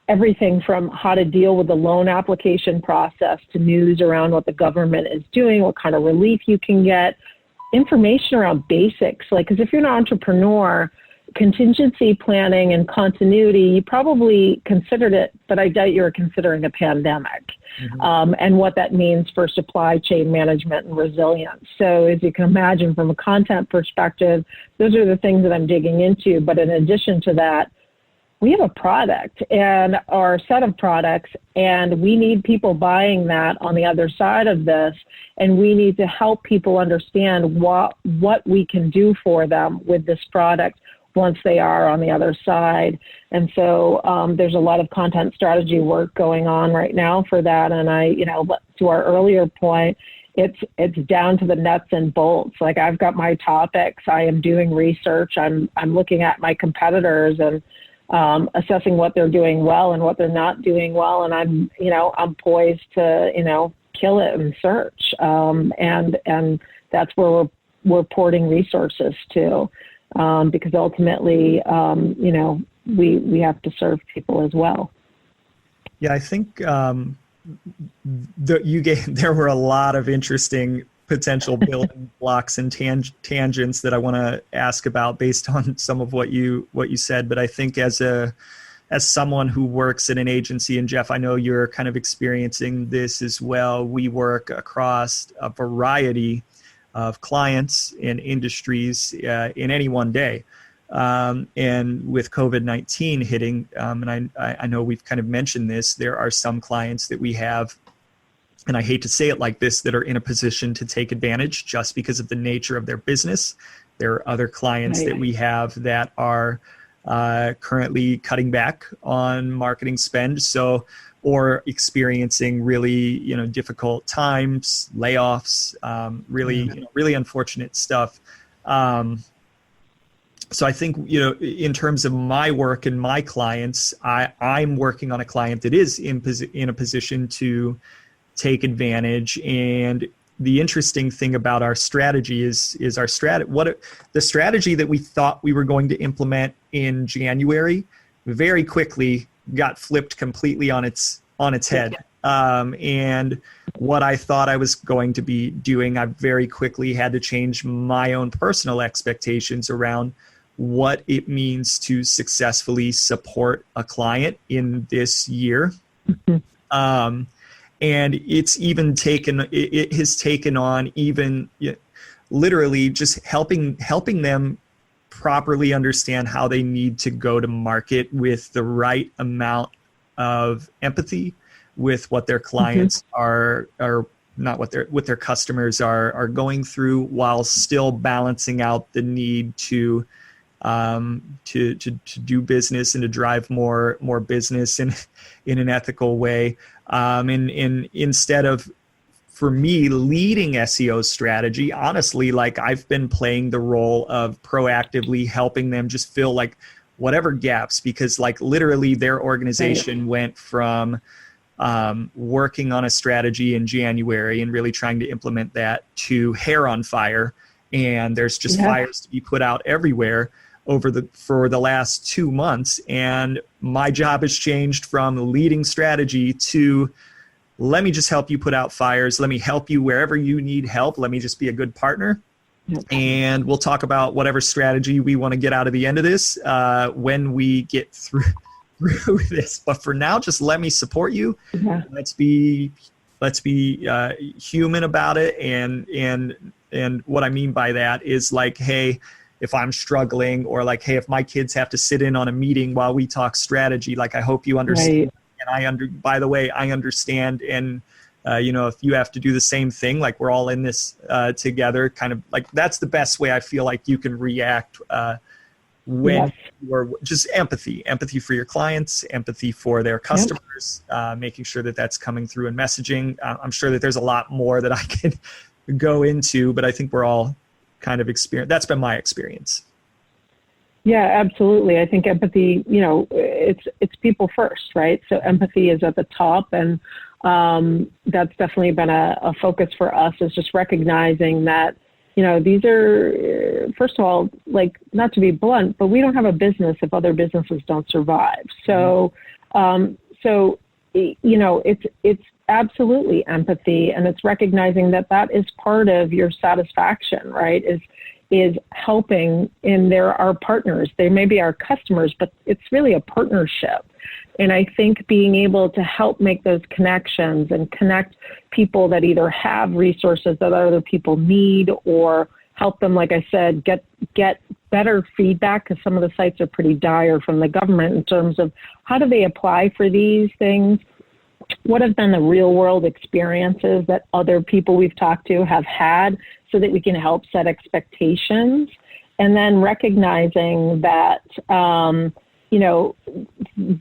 everything from how to deal with the loan application process to news around what the government is doing, what kind of relief you can get, information around basics. Like, because if you're an entrepreneur, contingency planning and continuity, you probably considered it, but I doubt you're considering a pandemic, and what that means for supply chain management and resilience. So as you can imagine, from a content perspective, those are the things that I'm digging into. But in addition to that, we have a product and our set of products, and we need people buying that on the other side of this. And we need to help people understand what we can do for them with this product once they are on the other side. And so there's a lot of content strategy work going on right now for that. And to our earlier point, it's down to the nuts and bolts. Like, I've got my topics, I am doing research, I'm looking at my competitors and assessing what they're doing well and what they're not doing well. And I'm poised to, kill it in search. And that's where we're porting resources to, because ultimately, we have to serve people as well. Yeah, I think there were a lot of interesting potential building blocks and tangents that I want to ask about based on some of what you said. But I think as someone who works in an agency, and Jeff, I know you're kind of experiencing this as well. We work across a variety of clients and industries in any one day. And with COVID-19 hitting, and I know we've kind of mentioned this, there are some clients that we have, and I hate to say it like this, that are in a position to take advantage just because of the nature of their business. There are other clients that we have that are currently cutting back on marketing spend, or experiencing really, difficult times, layoffs, really unfortunate stuff. So I think, in terms of my work and my clients, I'm working on a client that is in a position to take advantage. And the interesting thing about our strategy is our the strategy that we thought we were going to implement in January very quickly got flipped completely on its head. And what I thought I was going to be doing, I very quickly had to change my own personal expectations around what it means to successfully support a client in this year. And it's even it has taken on even literally just helping them properly understand how they need to go to market with the right amount of empathy with what their clients are not what their customers are going through, while still balancing out the need to do business and to drive more business in an ethical way. And instead of, for me, leading SEO strategy, honestly, like I've been playing the role of proactively helping them just fill like whatever gaps, because like literally their organization went from working on a strategy in January and really trying to implement that to hair on fire. And there's just fires to be put out everywhere for the last 2 months. And my job has changed from leading strategy to, let me just help you put out fires. Let me help you wherever you need help. Let me just be a good partner. And we'll talk about whatever strategy we want to get out of the end of this when we get through this. But for now, just let me support you. Let's be human about it. And what I mean by that is like, hey, if I'm struggling, or like, hey, if my kids have to sit in on a meeting while we talk strategy, like I hope you understand. And by the way, I understand. And, if you have to do the same thing, like we're all in this together, kind of like that's the best way I feel like you can react when you're just empathy for your clients, empathy for their customers, making sure that that's coming through in messaging. I'm sure that there's a lot more that I can go into, but I think we're all kind of that's been my experience. Yeah, absolutely. I think empathy, it's people first, right? So empathy is at the top, and that's definitely been a focus for us, is just recognizing that, these are, first of all, like, not to be blunt, but we don't have a business if other businesses don't survive. So, it's absolutely empathy, and it's recognizing that is part of your satisfaction, right? Is helping, and there are partners. They may be our customers, but it's really a partnership. And I think being able to help make those connections and connect people that either have resources that other people need, or help them, like I said, get better feedback, because some of the sites are pretty dire from the government in terms of how do they apply for these things? What have been the real world experiences that other people we've talked to have had, so that we can help set expectations, and then recognizing that,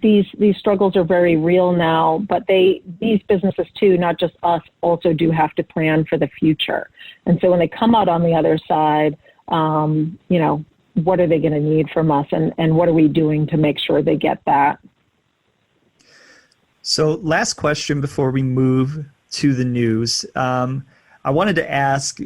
these struggles are very real now, but these businesses too, not just us, also do have to plan for the future. And so when they come out on the other side, what are they going to need from us, and what are we doing to make sure they get that? So last question before we move to the news. I wanted to ask,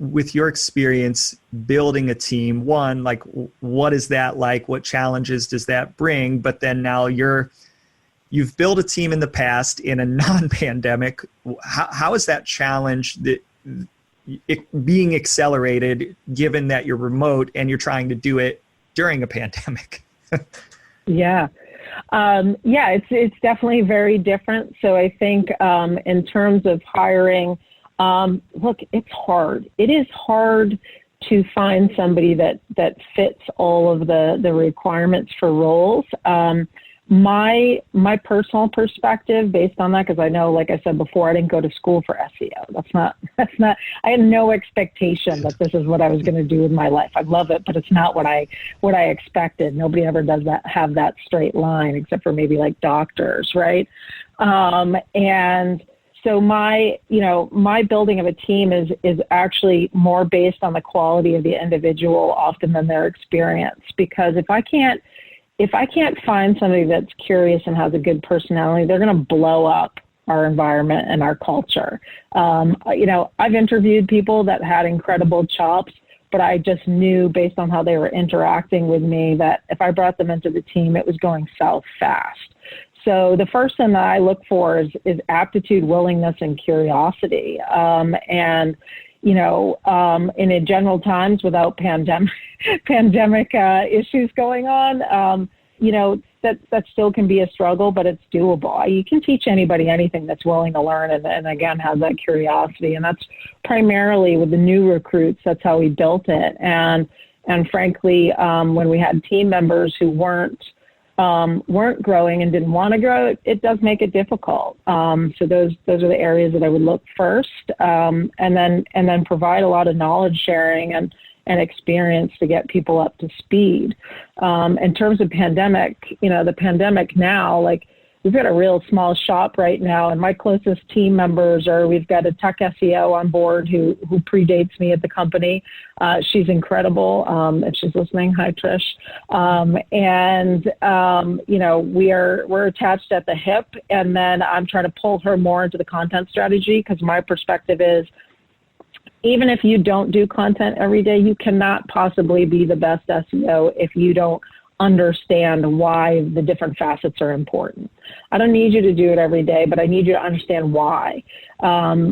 with your experience building a team, one, like, what is that like? What challenges does that bring? But then now you've built a team in the past in a non-pandemic. How is that challenge being accelerated, given that you're remote and you're trying to do it during a pandemic? It's definitely very different. So I think in terms of hiring, look, it's hard. It is hard to find somebody that fits all of the requirements for roles. My personal perspective based on that, because I know, like I said before, I didn't go to school for SEO. That's not, I had no expectation that this is what I was going to do with my life. I love it, but it's not what I expected. Nobody ever does have that straight line, except for maybe like doctors, right? And so my building of a team is actually more based on the quality of the individual often than their experience. Because if I can't find somebody that's curious and has a good personality, they're going to blow up our environment and our culture. I've interviewed people that had incredible chops, but I just knew based on how they were interacting with me that if I brought them into the team, it was going south fast. So the first thing that I look for is aptitude, willingness, and curiosity. In general times without pandemic issues going on, that still can be a struggle, but it's doable. You can teach anybody anything that's willing to learn and again, have that curiosity. And that's primarily with the new recruits. That's how we built it. And And frankly, when we had team members who weren't growing and didn't want to grow, it does make it difficult. So those are the areas that I would look first, and then provide a lot of knowledge sharing and experience to get people up to speed. In terms of pandemic, the pandemic now, like, we've got a real small shop right now, and my closest team members we've got a tech SEO on board who predates me at the company. She's incredible. If she's listening, hi, Trish. We're attached at the hip, and then I'm trying to pull her more into the content strategy, because my perspective is, even if you don't do content every day, you cannot possibly be the best SEO if you don't understand why the different facets are important. I don't need you to do it every day, but I need you to understand why,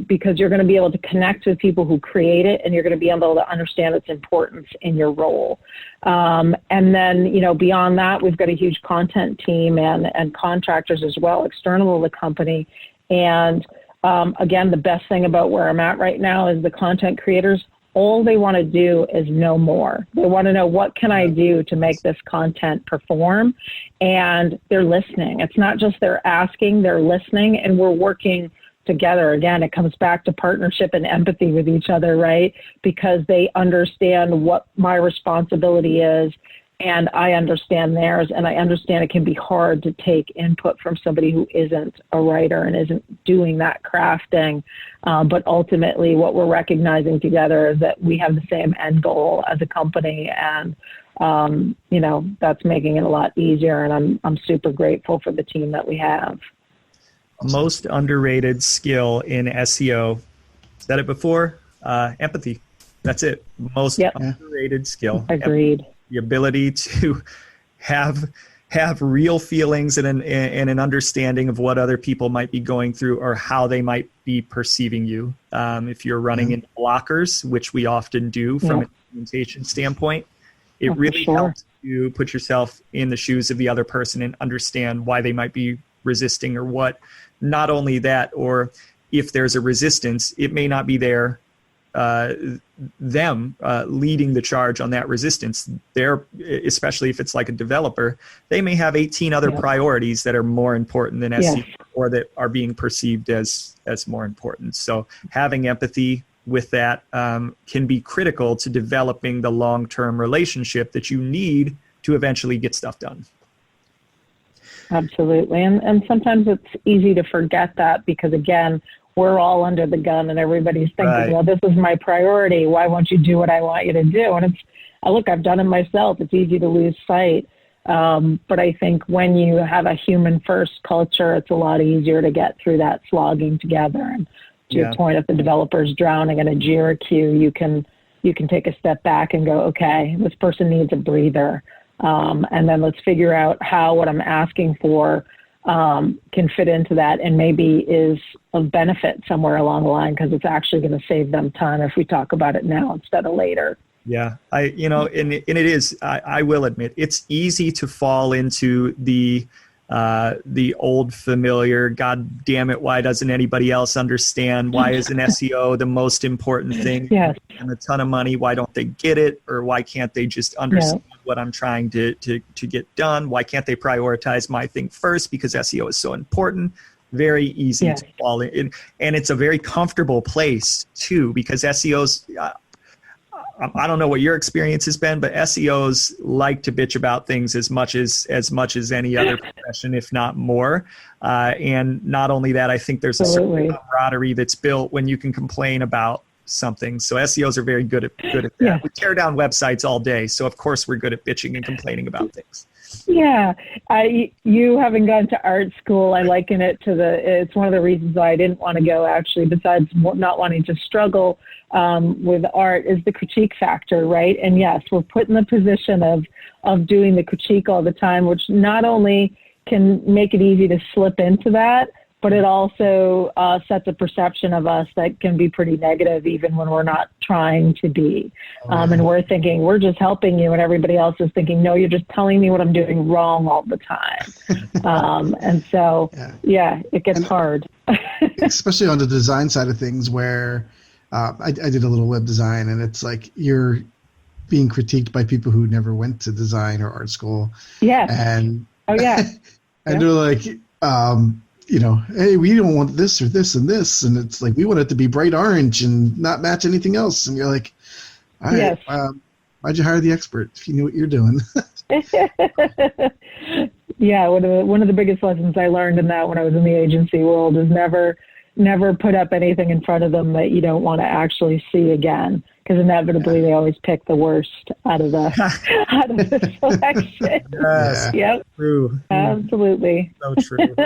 because you're going to be able to connect with people who create it, and you're going to be able to understand its importance in your role. And then, beyond that, we've got a huge content team and contractors as well, external to the company. And again, the best thing about where I'm at right now is the content creators, all they want to do is know more. They want to know, what can I do to make this content perform? And they're listening. It's not just they're asking, they're listening, and we're working together. Again, it comes back to partnership and empathy with each other, right? Because they understand what my responsibility is, and I understand theirs, and I understand it can be hard to take input from somebody who isn't a writer and isn't doing that crafting. But ultimately, what we're recognizing together is that we have the same end goal as a company, and that's making it a lot easier. And I'm super grateful for the team that we have. Most underrated skill in SEO. Said it before. Empathy. That's it. Most underrated skill. Agreed. Empathy. The ability to have real feelings and an understanding of what other people might be going through, or how they might be perceiving you. If you're running into blockers, which we often do from an implementation standpoint, it really helps you put yourself in the shoes of the other person and understand why they might be resisting, or what. Not only that, or if there's a resistance, it may not be them leading the charge on that resistance. Especially if it's like a developer, they may have 18 other priorities that are more important than SEO, or that are being perceived as more important. So having empathy with that can be critical to developing the long-term relationship that you need to eventually get stuff done. Absolutely. And sometimes it's easy to forget that, because again, we're all under the gun, and everybody's thinking, well, this is my priority. Why won't you do what I want you to do? And look, I've done it myself. It's easy to lose sight. But I think when you have a human first culture, it's a lot easier to get through that slogging together. And to your point, if the developer's drowning in a Jira queue, you can take a step back and go, okay, this person needs a breather. And then let's figure out how what I'm asking for can fit into that, and maybe is of benefit somewhere along the line, because it's actually going to save them time if we talk about it now instead of later. Yeah, and it is, I will admit, it's easy to fall into the old familiar, God damn it, why doesn't anybody else understand? Why is an SEO the most important thing? Yes. And a ton of money, why don't they get it? Or why can't they just understand what I'm trying to get done? Why can't they prioritize my thing first? Because SEO is so important. Very easy to fall in. And it's a very comfortable place too, because SEOs, I don't know what your experience has been, but SEOs like to bitch about things as much as any other profession, if not more. And not only that, I think there's a certain camaraderie that's built when you can complain about something. So SEOs are very good at that. Yeah. We tear down websites all day, so of course we're good at bitching and complaining about things. Yeah, you having gone to art school, I liken it to it's one of the reasons why I didn't want to go, actually, besides not wanting to struggle with art, is the critique factor, right? And yes, we're put in the position of doing the critique all the time, which not only can make it easy to slip into that, but it also sets a perception of us that can be pretty negative, even when we're not trying to be. And we're thinking, we're just helping you, and everybody else is thinking, no, you're just telling me what I'm doing wrong all the time. And so, it gets hard. Especially on the design side of things, where I did a little web design, and it's like being critiqued by people who never went to design or art school. Yes. And and they're like, hey, we don't want this or this and this, and it's like we want it to be bright orange and not match anything else. And you're like, all right, why'd you hire the expert if you knew what you're doing? Yeah, one of the biggest lessons I learned in that when I was in the agency world is never put up anything in front of them that you don't want to actually see again, because inevitably they always pick the worst out of the selection. Yes, yep, true, absolutely, so true.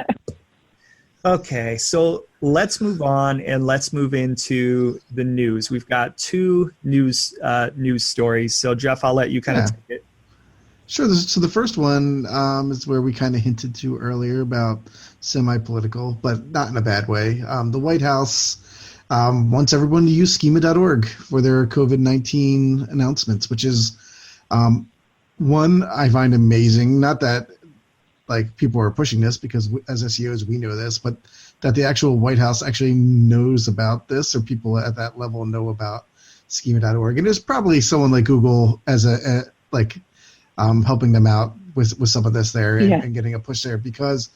Okay, so let's move on and let's move into the news. We've got two news stories. So Jeff, I'll let you kind of take it. Sure. So the first one is where we kind of hinted to earlier about semi-political, but not in a bad way. The White House wants everyone to use schema.org for their COVID-19 announcements, which is one I find amazing. Not that like people are pushing this, because as SEOs we know this, but that the actual White House actually knows about this, or people at that level know about schema.org. And there's probably someone like Google as helping them out with some of this there and getting a push there, because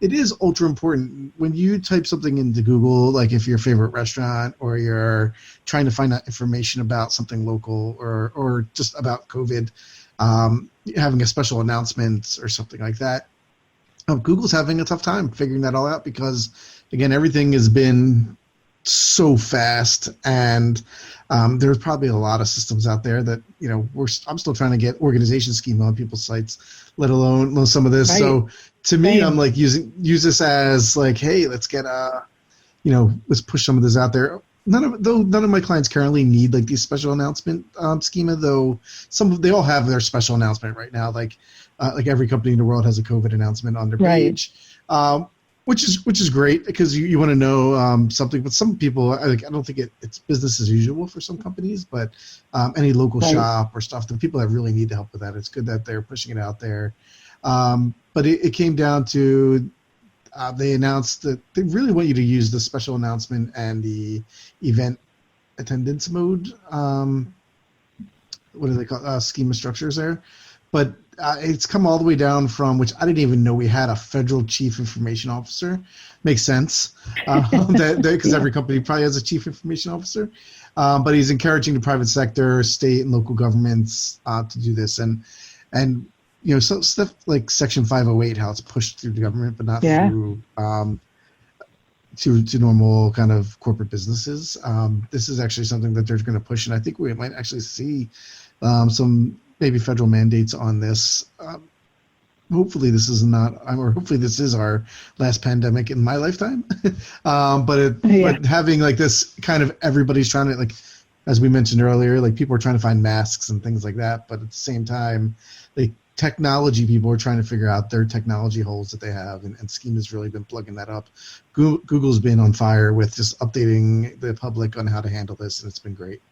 it is ultra important when you type something into Google, like if your favorite restaurant, or you're trying to find out information about something local, or just about COVID, having a special announcement or something like that. Google's having a tough time figuring that all out, because again, everything has been so fast, and there's probably a lot of systems out there that I'm still trying to get organization schema on people's sites, let alone some of this. Right. So to me, I'm like use this as like, hey, let's get let's push some of this out there. None of my clients currently need like these special announcement schema, though they all have their special announcement right now. Like every company in the world has a COVID announcement on their page. Which is great, because you want to know something. But some people, I don't think it's business as usual for some companies. But any local shop or stuff, the people that really need the help with that, it's good that they're pushing it out there. But it came down to they announced that they really want you to use the special announcement and the event attendance mode. What do they call schema structures there? But it's come all the way down from, which I didn't even know we had, a federal chief information officer. Makes sense, because every company probably has a chief information officer. But he's encouraging the private sector, state and local governments to do this, and so stuff like Section 508, how it's pushed through the government, but not through to normal kind of corporate businesses. This is actually something that they're going to push, and I think we might actually see some maybe federal mandates on this. Hopefully this is hopefully this is our last pandemic in my lifetime. But having like this kind of, everybody's trying to, like, as we mentioned earlier, like people are trying to find masks and things like that. But at the same time, like technology people are trying to figure out their technology holes that they have. And Schema's really been plugging that up. Google's been on fire with just updating the public on how to handle this. And it's been great.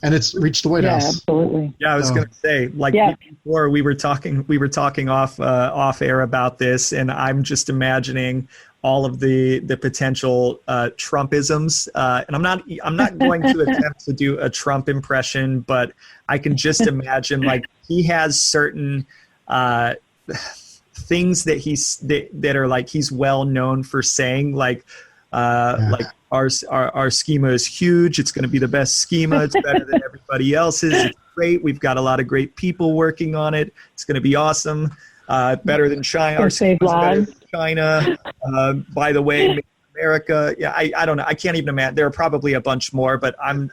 And it's reached the White House. Yeah, absolutely. Yeah, I was going to say, before we were talking off air about this, and I'm just imagining all of the potential Trumpisms. And I'm not going to attempt to do a Trump impression, but I can just imagine, like, he has certain things that are like he's well known for saying, like our schema is huge. It's going to be the best schema. It's better than everybody else's. It's great. We've got a lot of great people working on it. It's going to be awesome. Better than China. Our schema is better than China. By the way, America. Yeah, I don't know. I can't even imagine. There are probably a bunch more, but I'm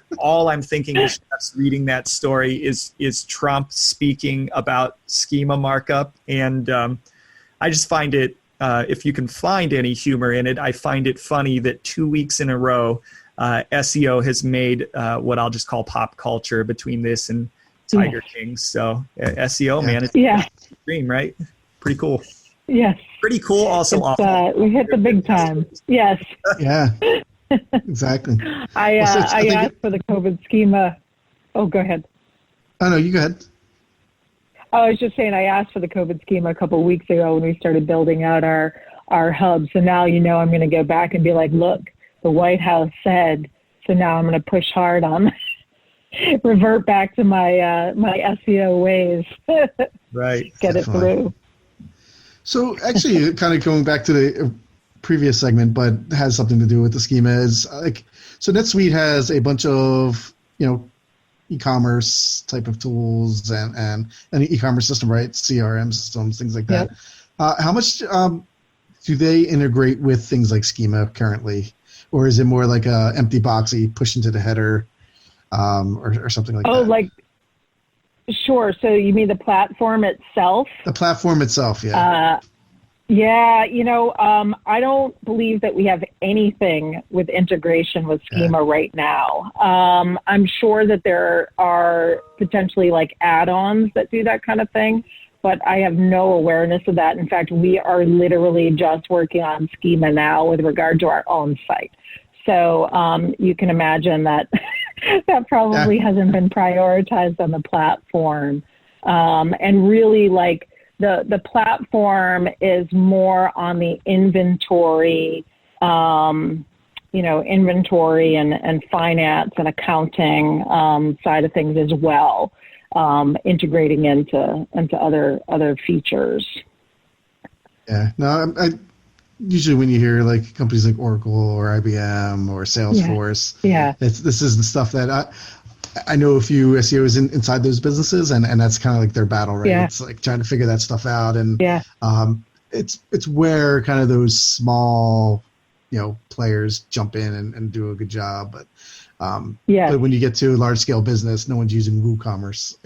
thinking is just reading that story is Trump speaking about schema markup, and I just find it. If you can find any humor in it, I find it funny that 2 weeks in a row, SEO has made what I'll just call pop culture between this and Tiger King. So SEO, man, it's a dream, right? Pretty cool. Yes. Pretty cool. Also, awful. We hit the big time. Yes. Yeah. Exactly. I asked for the COVID schema. Oh, go ahead. Oh no, you go ahead. I was just saying, I asked for the COVID schema a couple of weeks ago when we started building out our hub. So now, I'm going to go back and be like, look, the White House said, so now I'm going to push hard on revert back to my my SEO ways. Right. Get it through. So actually, kind of going back to the previous segment, but has something to do with the schema is like, so NetSuite has a bunch of, e-commerce type of tools and an e-commerce system, right? CRM systems, things like that. Yep. How much do they integrate with things like schema currently? Or is it more like a empty box that you push into the header or something like that? Oh, like, sure. So you mean the platform itself? The platform itself, yeah. Yeah, I don't believe that we have anything with integration with schema right now. I'm sure that there are potentially like add-ons that do that kind of thing, but I have no awareness of that. In fact, we are literally just working on schema now with regard to our own site. So you can imagine that that probably hasn't been prioritized on the platform. And really, like, the platform is more on the inventory, inventory and finance and accounting side of things as well, integrating into other features. Yeah, no, I usually when you hear like companies like Oracle or IBM or Salesforce, this is the stuff that I know a few SEOs inside those businesses, and that's kind of like their battle, right? Yeah. It's like trying to figure that stuff out, and it's where kind of those small, players jump in and do a good job. But but when you get to a large scale business, no one's using WooCommerce.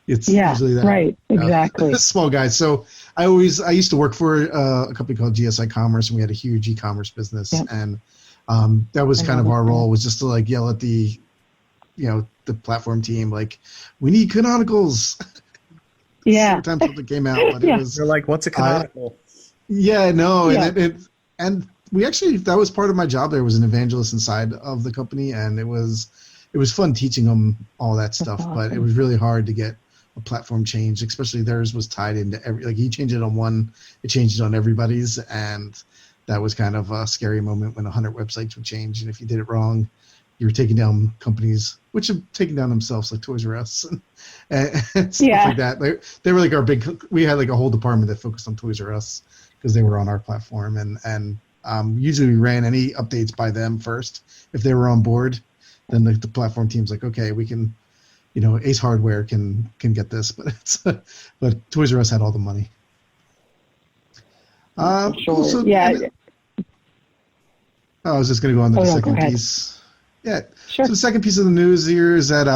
It's usually that, right, exactly. Small guys. So I used to work for a company called GSI Commerce, and we had a huge e-commerce business, and that was kind of our role, was just to like yell at the the platform team, like, we need canonicals. Yeah. Every time something came out, but it was, they're like, what's a canonical? And we actually, that was part of my job there, was an evangelist inside of the company, and it was fun teaching them all that stuff. Awesome. But it was really hard to get a platform change, especially theirs was tied into you change it on one, it changed it on everybody's, and that was kind of a scary moment when 100 websites would change, and if you did it wrong, you were taking down companies which have taken down themselves, like Toys R Us and stuff like that. They were like our big. We had like a whole department that focused on Toys R Us because they were on our platform, and usually we ran any updates by them first. If they were on board, then the platform team's like, okay, we can, Ace Hardware can get this, but but Toys R Us had all the money. Sure. So, I was just going to go on to the second piece. Yeah. Sure. So the second piece of the news here is that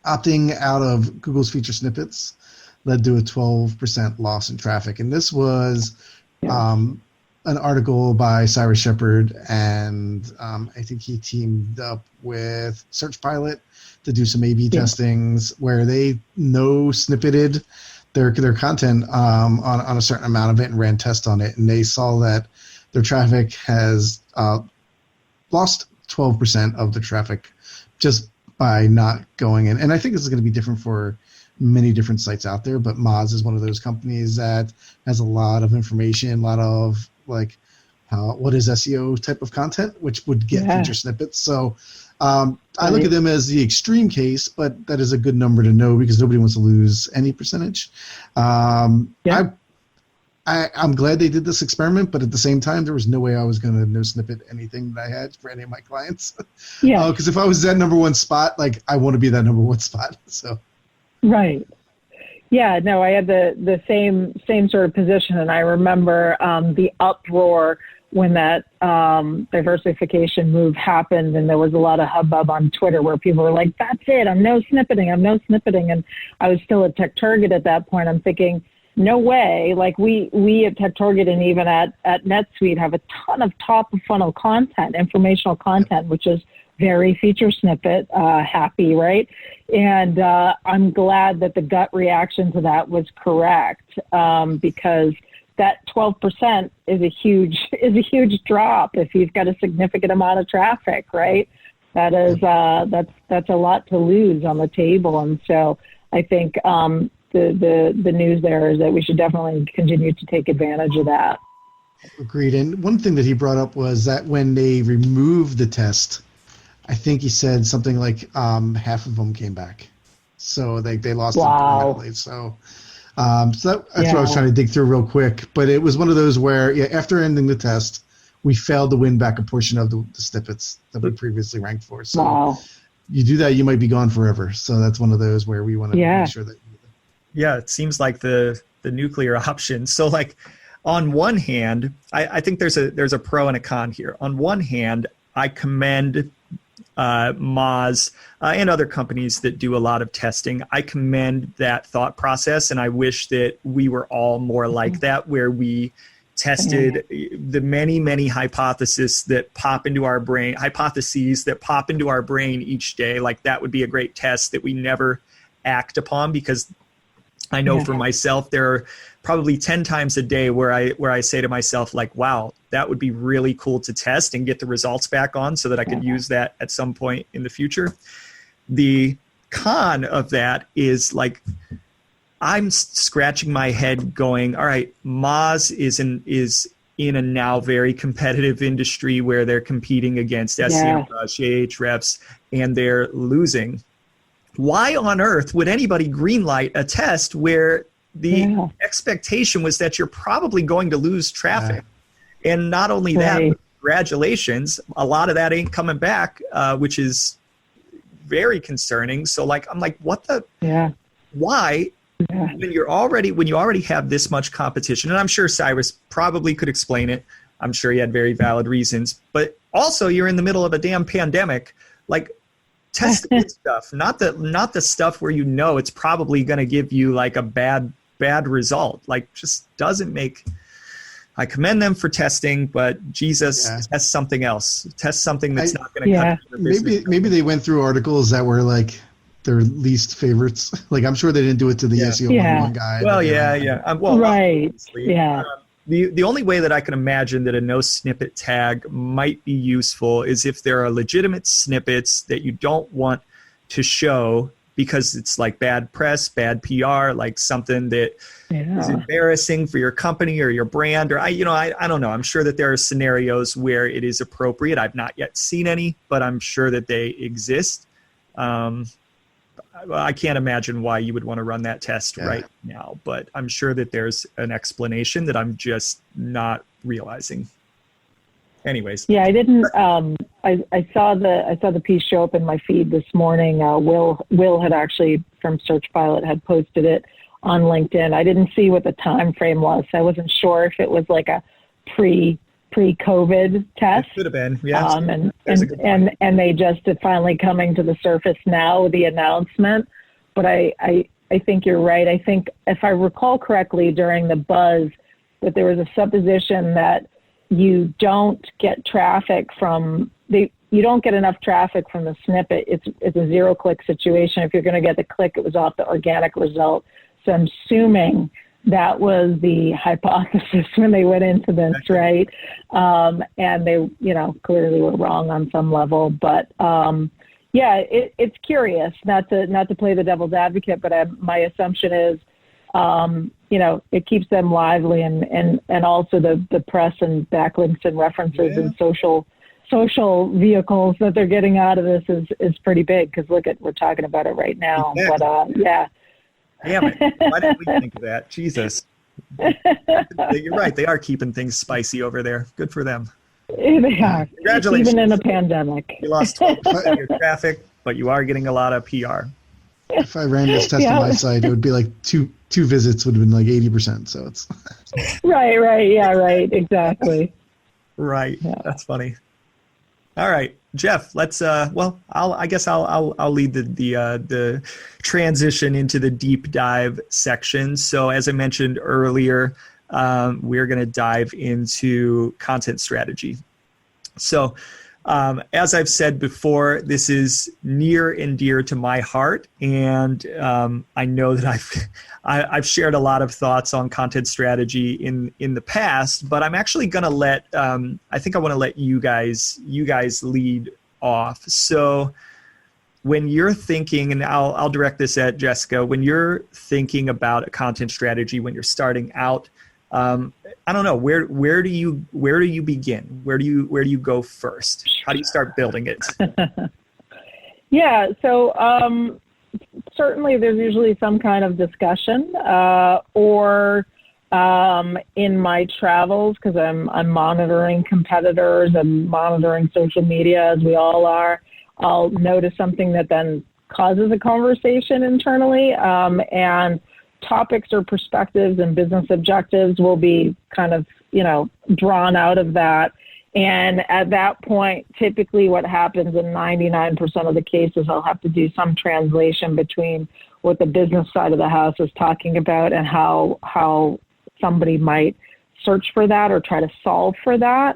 opting out of Google's feature snippets led to a 12% loss in traffic. And this was an article by Cyrus Shepard, and I think he teamed up with Search Pilot to do some A/B testings where they snippeted their content on a certain amount of it and ran tests on it. And they saw that their traffic has lost 12% of the traffic just by not going in. And I think this is going to be different for many different sites out there, but Moz is one of those companies that has a lot of information, a lot of like what is SEO type of content, which would get feature snippets. So I look at them as the extreme case, but that is a good number to know because nobody wants to lose any percentage. I'm glad they did this experiment, but at the same time, there was no way I was going to no snippet anything that I had for any of my clients. Yeah. Because if I was that number one spot, like I want to be that number one spot. So. Right. Yeah. No, I had the same sort of position, and I remember the uproar when that diversification move happened, and there was a lot of hubbub on Twitter where people were like, "That's it. I'm no snippeting. And I was still at TechTarget at that point. I'm thinking, no way. Like we at TechTarget and even at NetSuite have a ton of top of funnel content, informational content, which is very feature snippet happy, right? And I'm glad that the gut reaction to that was correct because that 12% is a huge drop if you've got a significant amount of traffic, right? That is that's a lot to lose on the table, and so I think. The news there is that we should definitely continue to take advantage of that. Agreed. And one thing that he brought up was that when they removed the test, I think he said something like half of them came back. So they lost Wow. them permanently. So that's what I was trying to dig through real quick. But it was one of those where, after ending the test, we failed to win back a portion of the snippets that we previously ranked for. So you do that, you might be gone forever. So that's one of those where we want to make sure that. Yeah, it seems like the nuclear option. So like on one hand, I think there's a pro and a con here. On one hand, I commend Moz and other companies that do a lot of testing. I commend that thought process, and I wish that we were all more like that, where we tested the many hypotheses that pop into our brain each day. Like that would be a great test that we never act upon, because I know for myself, there are probably 10 times a day where I say to myself, like, wow, that would be really cool to test and get the results back on so that I could use that at some point in the future. The con of that is like, I'm scratching my head going, all right, Moz is in a now very competitive industry where they're competing against SEMrush, Ahrefs, and they're losing. Why on earth would anybody greenlight a test where the expectation was that you're probably going to lose traffic? And not only that, but congratulations, a lot of that ain't coming back, which is very concerning. So like, I'm like, what the, why, when you already have this much competition, and I'm sure Cyrus probably could explain it. I'm sure he had very valid reasons, but also you're in the middle of a damn pandemic. Like, test the good stuff, not the stuff where it's probably going to give you like a bad result. Like, just doesn't make. I commend them for testing, but Jesus, test something else. Test something that's not going to cut into the business. Maybe they went through articles that were like their least favorites. Like, I'm sure they didn't do it to the SEO 101 guy. Well, right. The only way that I can imagine that a no snippet tag might be useful is if there are legitimate snippets that you don't want to show because it's like bad press, bad PR, like something that is embarrassing for your company or your brand, or I don't know. I'm sure that there are scenarios where it is appropriate. I've not yet seen any, but I'm sure that they exist. I can't imagine why you would want to run that test right now, but I'm sure that there's an explanation that I'm just not realizing. Anyways. Yeah, I didn't. I saw the piece show up in my feed this morning. Will had actually from Search Pilot had posted it on LinkedIn. I didn't see what the time frame was. I wasn't sure if it was like a pre-COVID test. It could have been, and they just are finally coming to the surface now with the announcement. But I think you're right. I think if I recall correctly during the buzz that there was a supposition that you don't get traffic you don't get enough traffic from the snippet. It's a zero-click situation. If you're going to get the click, it was off the organic result. So I'm assuming that was the hypothesis when they went into this, right? And they, clearly were wrong on some level. But it's curious. Not to play the devil's advocate, but my assumption is, it keeps them lively, and also the press and backlinks and references and social vehicles that they're getting out of this is pretty big, because we're talking about it right now. Exactly. But damn it! Why didn't we think of that? Jesus, you're right. They are keeping things spicy over there. Good for them. They are. Congratulations! Even in a pandemic, you lost 12% of your traffic, but you are getting a lot of PR. If I ran this test on my site, it would be like two visits would have been like 80%. So it's right. Yeah, right. Exactly. Right. Yeah. That's funny. All right, Jeff. Let's. I guess I'll lead the transition into the deep dive section. So as I mentioned earlier, we're going to dive into content strategy. So as I've said before, this is near and dear to my heart, and I know that I've shared a lot of thoughts on content strategy in the past, but I'm actually going to let I think I want to let you guys lead off. So when you're thinking, and I'll direct this at Jessica, when you're thinking about a content strategy, when you're starting out, I don't know, where do you begin? Where do you go first? How do you start building it? Yeah, so certainly there's usually some kind of discussion, or in my travels, because I'm monitoring competitors and monitoring social media, as we all are, I'll notice something that then causes a conversation internally, and topics or perspectives and business objectives will be kind of, drawn out of that. And at that point, typically what happens in 99% of the cases, I'll have to do some translation between what the business side of the house is talking about and how somebody might search for that or try to solve for that.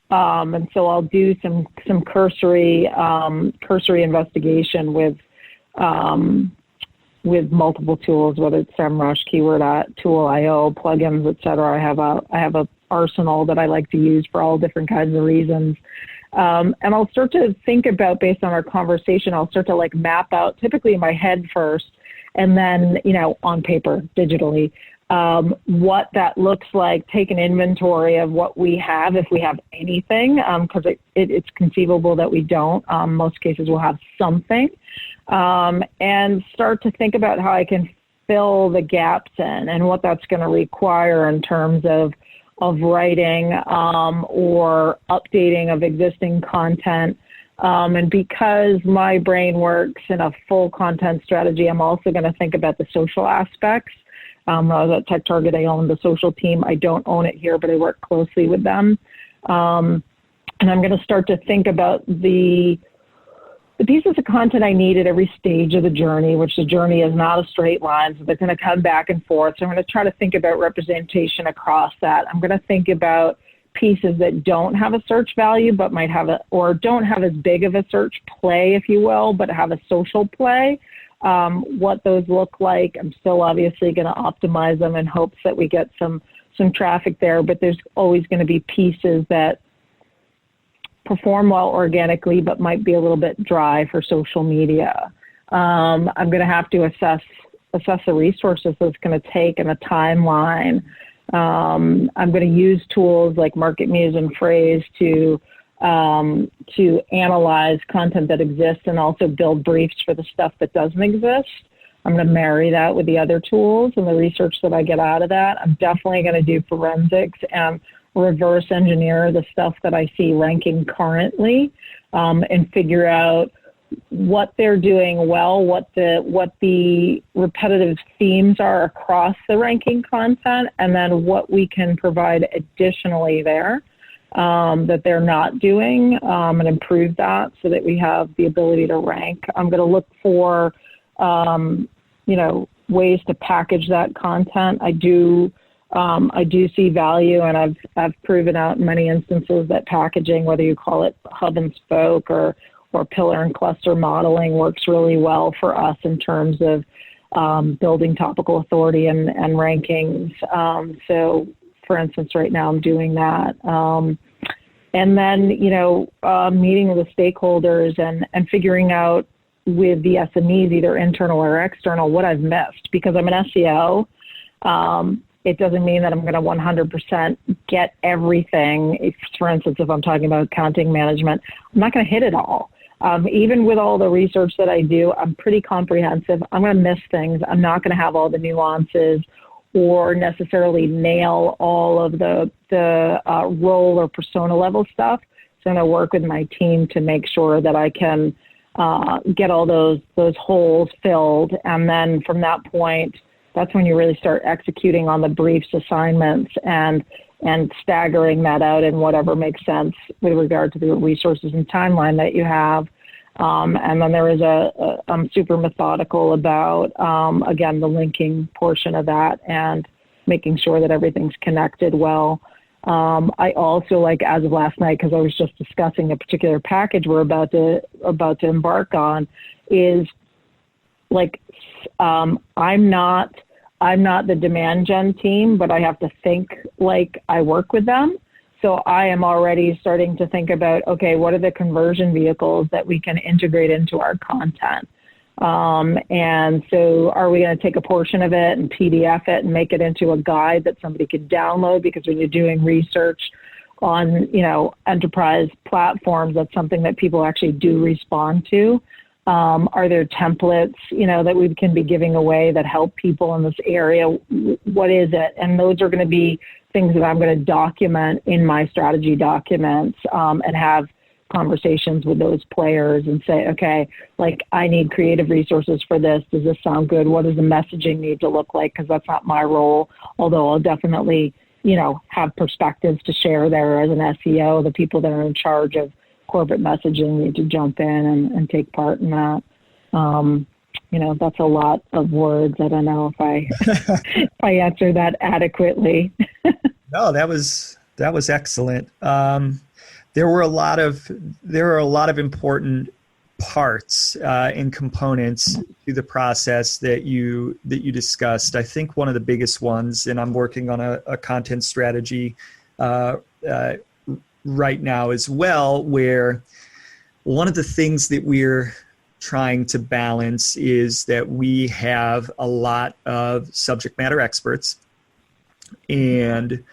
And so I'll do some cursory investigation with multiple tools, whether it's SEMrush, Keyword Tool.io, plugins, et cetera. I have a arsenal that I like to use for all different kinds of reasons. And I'll start to think about, based on our conversation, I'll start to map out, typically in my head first, and then, on paper, digitally, what that looks like, take an inventory of what we have, if we have anything, because it's conceivable that we don't. Most cases we'll have something, and start to think about how I can fill the gaps in and what that's going to require in terms of writing or updating of existing content. And because my brain works in a full content strategy, I'm also going to think about the social aspects. I was at TechTarget, I own the social team. I don't own it here, but I work closely with them. And I'm going to start to think about the pieces of content I need at every stage of the journey, which the journey is not a straight line, so they're going to come back and forth. So I'm going to try to think about representation across that. I'm going to think about pieces that don't have a search value, but might have or don't have as big of a search play, if you will, but have a social play. What those look like. I'm still obviously going to optimize them in hopes that we get some traffic there, but there's always going to be pieces that perform well organically, but might be a little bit dry for social media. I'm going to have to assess the resources that it's going to take and a timeline. I'm going to use tools like Market Muse and Phrase to analyze content that exists and also build briefs for the stuff that doesn't exist. I'm going to marry that with the other tools and the research that I get out of that. I'm definitely going to do forensics and reverse engineer the stuff that I see ranking currently, and figure out what they're doing well, what the repetitive themes are across the ranking content, and then what we can provide additionally there that they're not doing, and improve that so that we have the ability to rank. I'm going to look for, ways to package that content. I do see value, and I've proven out in many instances that packaging, whether you call it hub and spoke or pillar and cluster modeling, works really well for us in terms of building topical authority and rankings. So, for instance, right now I'm doing that. And then, meeting with the stakeholders and figuring out with the SMEs, either internal or external, what I've missed. Because I'm an SEO, it doesn't mean that I'm going to 100% get everything. For instance, if I'm talking about accounting management, I'm not going to hit it all. Even with all the research that I do, I'm pretty comprehensive. I'm going to miss things. I'm not going to have all the nuances or necessarily nail all of the role or persona level stuff. So I'm going to work with my team to make sure that I can get all those holes filled. And then from that point, that's when you really start executing on the briefs, assignments, and staggering that out in whatever makes sense with regard to the resources and timeline that you have. And then there is I'm super methodical about, again, the linking portion of that and making sure that everything's connected well. I also, as of last night, because I was just discussing a particular package we're about to embark on, is I'm not the demand gen team, but I have to think like I work with them. So I am already starting to think about, okay, what are the conversion vehicles that we can integrate into our content? And so are we going to take a portion of it and PDF it and make it into a guide that somebody could download? Because when you're doing research on, enterprise platforms, that's something that people actually do respond to. Are there templates, that we can be giving away that help people in this area? What is it? And those are going to be things that I'm going to document in my strategy documents, and have conversations with those players and say, okay, like, I need creative resources for this. Does this sound good? What does the messaging need to look like? Because that's not my role, although I'll definitely, have perspectives to share there as an SEO. The people that are in charge of corporate messaging need to jump in and take part in that. That's a lot of words. I don't know if I if I answered that adequately. No, that was excellent. There are a lot of important parts and components to the process that you discussed. I think one of the biggest ones, and I'm working on a content strategy right now as well, where one of the things that we're trying to balance is that we have a lot of subject matter experts, and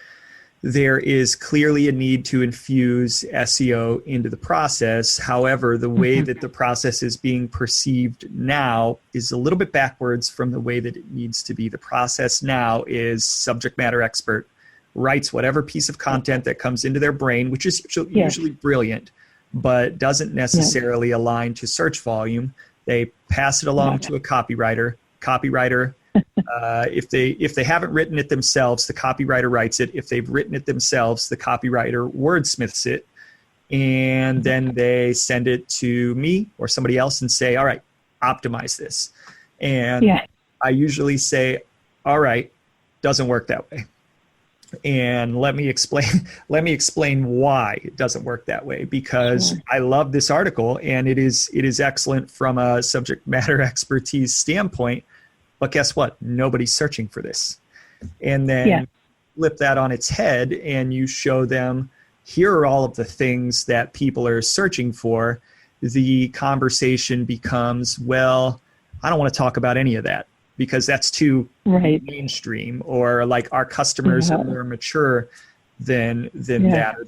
there is clearly a need to infuse SEO into the process. However, the way that the process is being perceived now is a little bit backwards from the way that it needs to be. The process now is subject matter expert writes whatever piece of content that comes into their brain, which is usually brilliant, but doesn't necessarily align to search volume. They pass it along to a copywriter. If they haven't written it themselves, the copywriter writes it. If they've written it themselves, the copywriter wordsmiths it, and then they send it to me or somebody else and say, all right, optimize this. And I usually say, all right, doesn't work that way. And let me explain why it doesn't work that way, because I love this article and it is excellent from a subject matter expertise standpoint. But guess what? Nobody's searching for this. And then flip that on its head and you show them, here are all of the things that people are searching for. The conversation becomes, well, I don't want to talk about any of that because that's too mainstream, or like our customers are more mature than that, or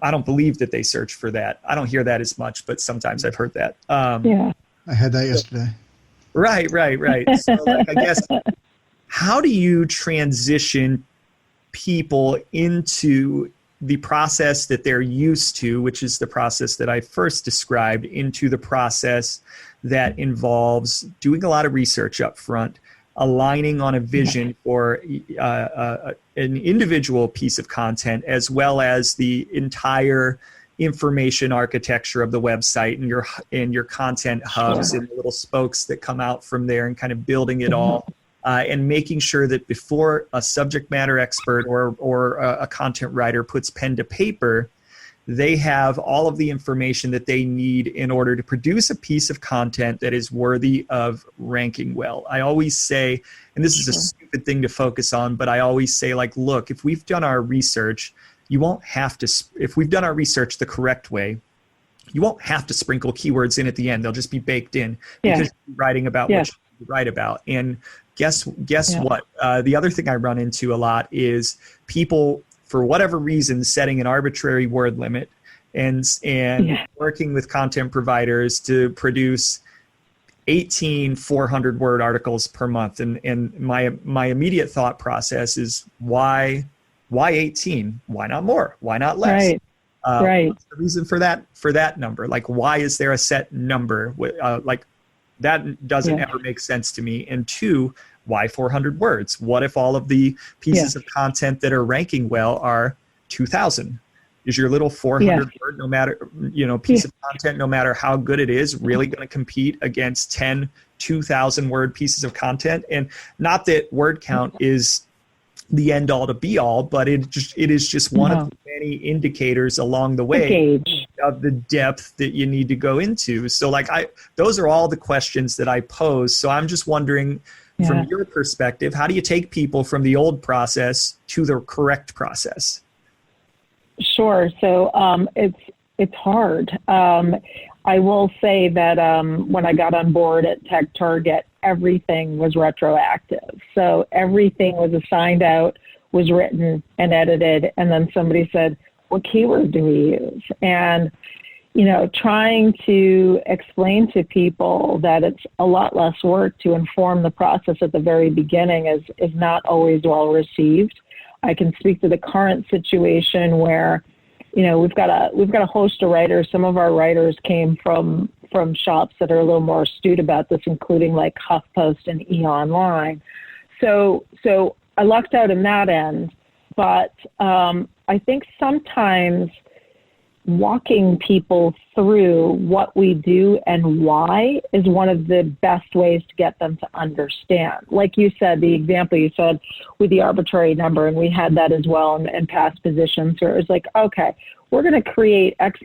I don't believe that they search for that. I don't hear that as much, but sometimes I've heard that. I had that yesterday. Right. So I guess, how do you transition people into the process that they're used to, which is the process that I first described, into the process that involves doing a lot of research up front, aligning on a vision for an individual piece of content, as well as the entire information architecture of the website and your content hubs and the little spokes that come out from there, and kind of building it all, and making sure that before a subject matter expert or a content writer puts pen to paper, they have all of the information that they need in order to produce a piece of content that is worthy of ranking well. I always say, and this is a stupid thing to focus on, but I always say, like, look, if we've done our research, you won't have to, if we've done our research the correct way, you won't have to sprinkle keywords in at the end. They'll just be baked in because you're writing about what you write about. And guess what? The other thing I run into a lot is people, for whatever reason, setting an arbitrary word limit and working with content providers to produce 18 400-word articles per month. And my immediate thought process is, why 18? Why not more? Why not less? What's the reason for that number? Like, why is there a set number? Like, that doesn't ever make sense to me. And two, why 400 words? What if all of the pieces of content that are ranking well are 2,000? Is your little 400 word, no matter, piece of content, no matter how good it is, really going to compete against 10 2,000 word pieces of content? And not that word count is the end all to be all, but it is just one of the many indicators along the way of the depth that you need to go into. So those are all the questions that I pose. So I'm just wondering, from your perspective, how do you take people from the old process to the correct process? Sure. So it's hard. I will say that when I got on board at Tech Target, everything was retroactive. So everything was assigned out, was written and edited, and then somebody said, what keyword do we use? And, trying to explain to people that it's a lot less work to inform the process at the very beginning is not always well received. I can speak to the current situation where, we've got a host of writers. Some of our writers came from shops that are a little more astute about this, including like HuffPost and eOnline. So I lucked out in that end, but I think sometimes walking people through what we do and why is one of the best ways to get them to understand. Like you said, the example you said with the arbitrary number, and we had that as well in past positions where it was like, okay, we're going to create X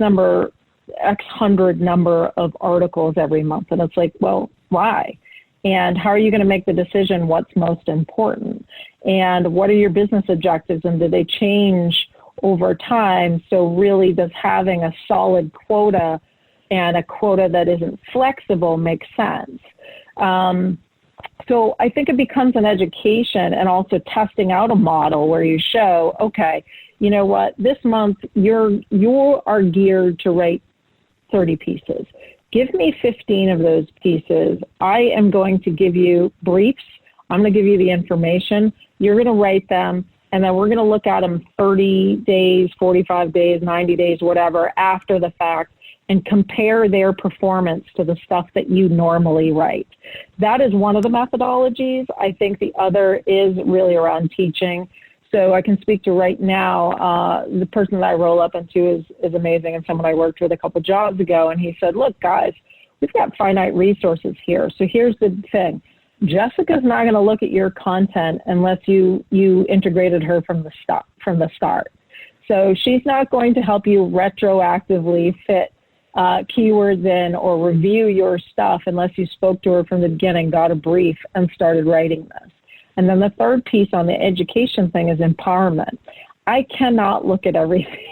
hundred number of articles every month. And it's like, well, why? And how are you going to make the decision what's most important? And what are your business objectives, and do they change over time? So really, does having a solid quota and a quota that isn't flexible make sense? So I think it becomes an education and also testing out a model where you show, okay, you know what, this month you are geared to write 30 pieces. Give me 15 of those pieces. I am going to give you briefs. I'm going to give you the information. You're going to write them, and then we're going to look at them 30 days, 45 days, 90 days, whatever, after the fact, and compare their performance to the stuff that you normally write. That is one of the methodologies. I think the other is really around teaching. So I can speak to right now, the person that I roll up into is amazing, and someone I worked with a couple jobs ago, and he said, look, guys, we've got finite resources here. So here's the thing. Jessica's not going to look at your content unless you integrated her from the start. So she's not going to help you retroactively fit keywords in or review your stuff unless you spoke to her from the beginning, got a brief, and started writing this. And then the third piece on the education thing is empowerment. I cannot look at everything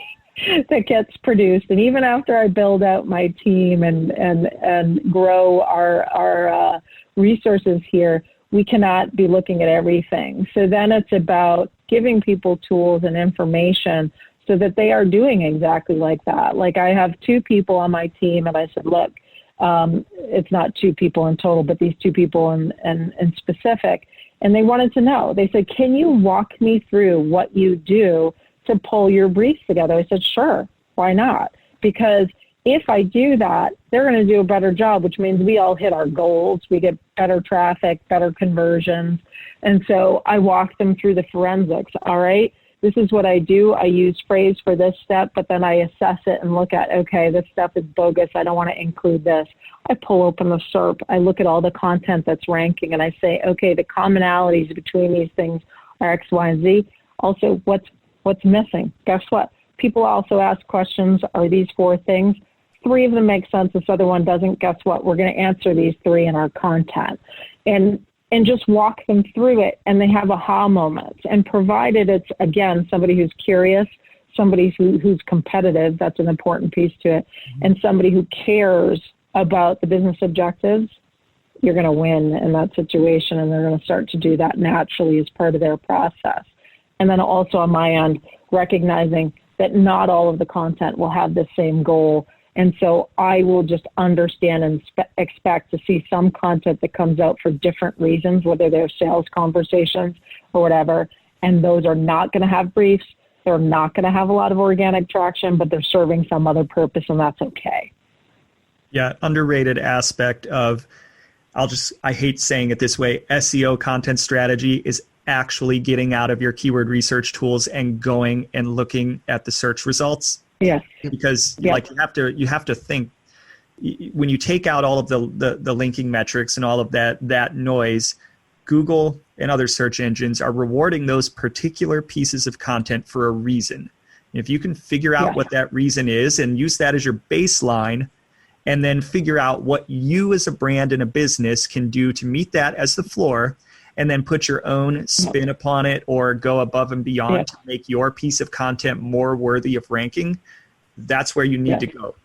that gets produced. And even after I build out my team and grow our resources here, we cannot be looking at everything. So then it's about giving people tools and information so that they are doing exactly like that. Like I have 2 people on my team, and I said, look, it's not 2 people in total, but these 2 people in specific. And they wanted to know. They said, can you walk me through what you do to pull your briefs together? I said, sure, why not? Because if I do that, they're going to do a better job, which means we all hit our goals. We get better traffic, better conversions. And so I walk them through the forensics. All right, this is what I do. I use phrase for this step, but then I assess it and look at, okay, this stuff is bogus. I don't want to include this. I pull open the SERP. I look at all the content that's ranking, and I say, okay, the commonalities between these things are X, Y, and Z. Also, what's missing? Guess what? People also ask questions, are these 4 things? 3 of them make sense. This other one doesn't. Guess what? We're going to answer these 3 in our content. And just walk them through it, and they have aha moments. And provided it's, again, somebody who's curious, somebody who's competitive, that's an important piece to it, and somebody who cares about the business objectives, you're going to win in that situation, and they're going to start to do that naturally as part of their process. And then also on my end, recognizing that not all of the content will have the same goal. And so I will just understand and expect to see some content that comes out for different reasons, whether they're sales conversations or whatever. And those are not going to have briefs. They're not going to have a lot of organic traction, but they're serving some other purpose, and that's okay. Yeah, underrated aspect of, I hate saying it this way, SEO content strategy is actually getting out of your keyword research tools and going and looking at the search results. Yes. Because like you have to think, when you take out all of the linking metrics and all of that noise, Google and other search engines are rewarding those particular pieces of content for a reason. If you can figure out what that reason is and use that as your baseline, and then figure out what you as a brand and a business can do to meet that as the floor, and then put your own spin upon it or go above and beyond to make your piece of content more worthy of ranking, that's where you need to go.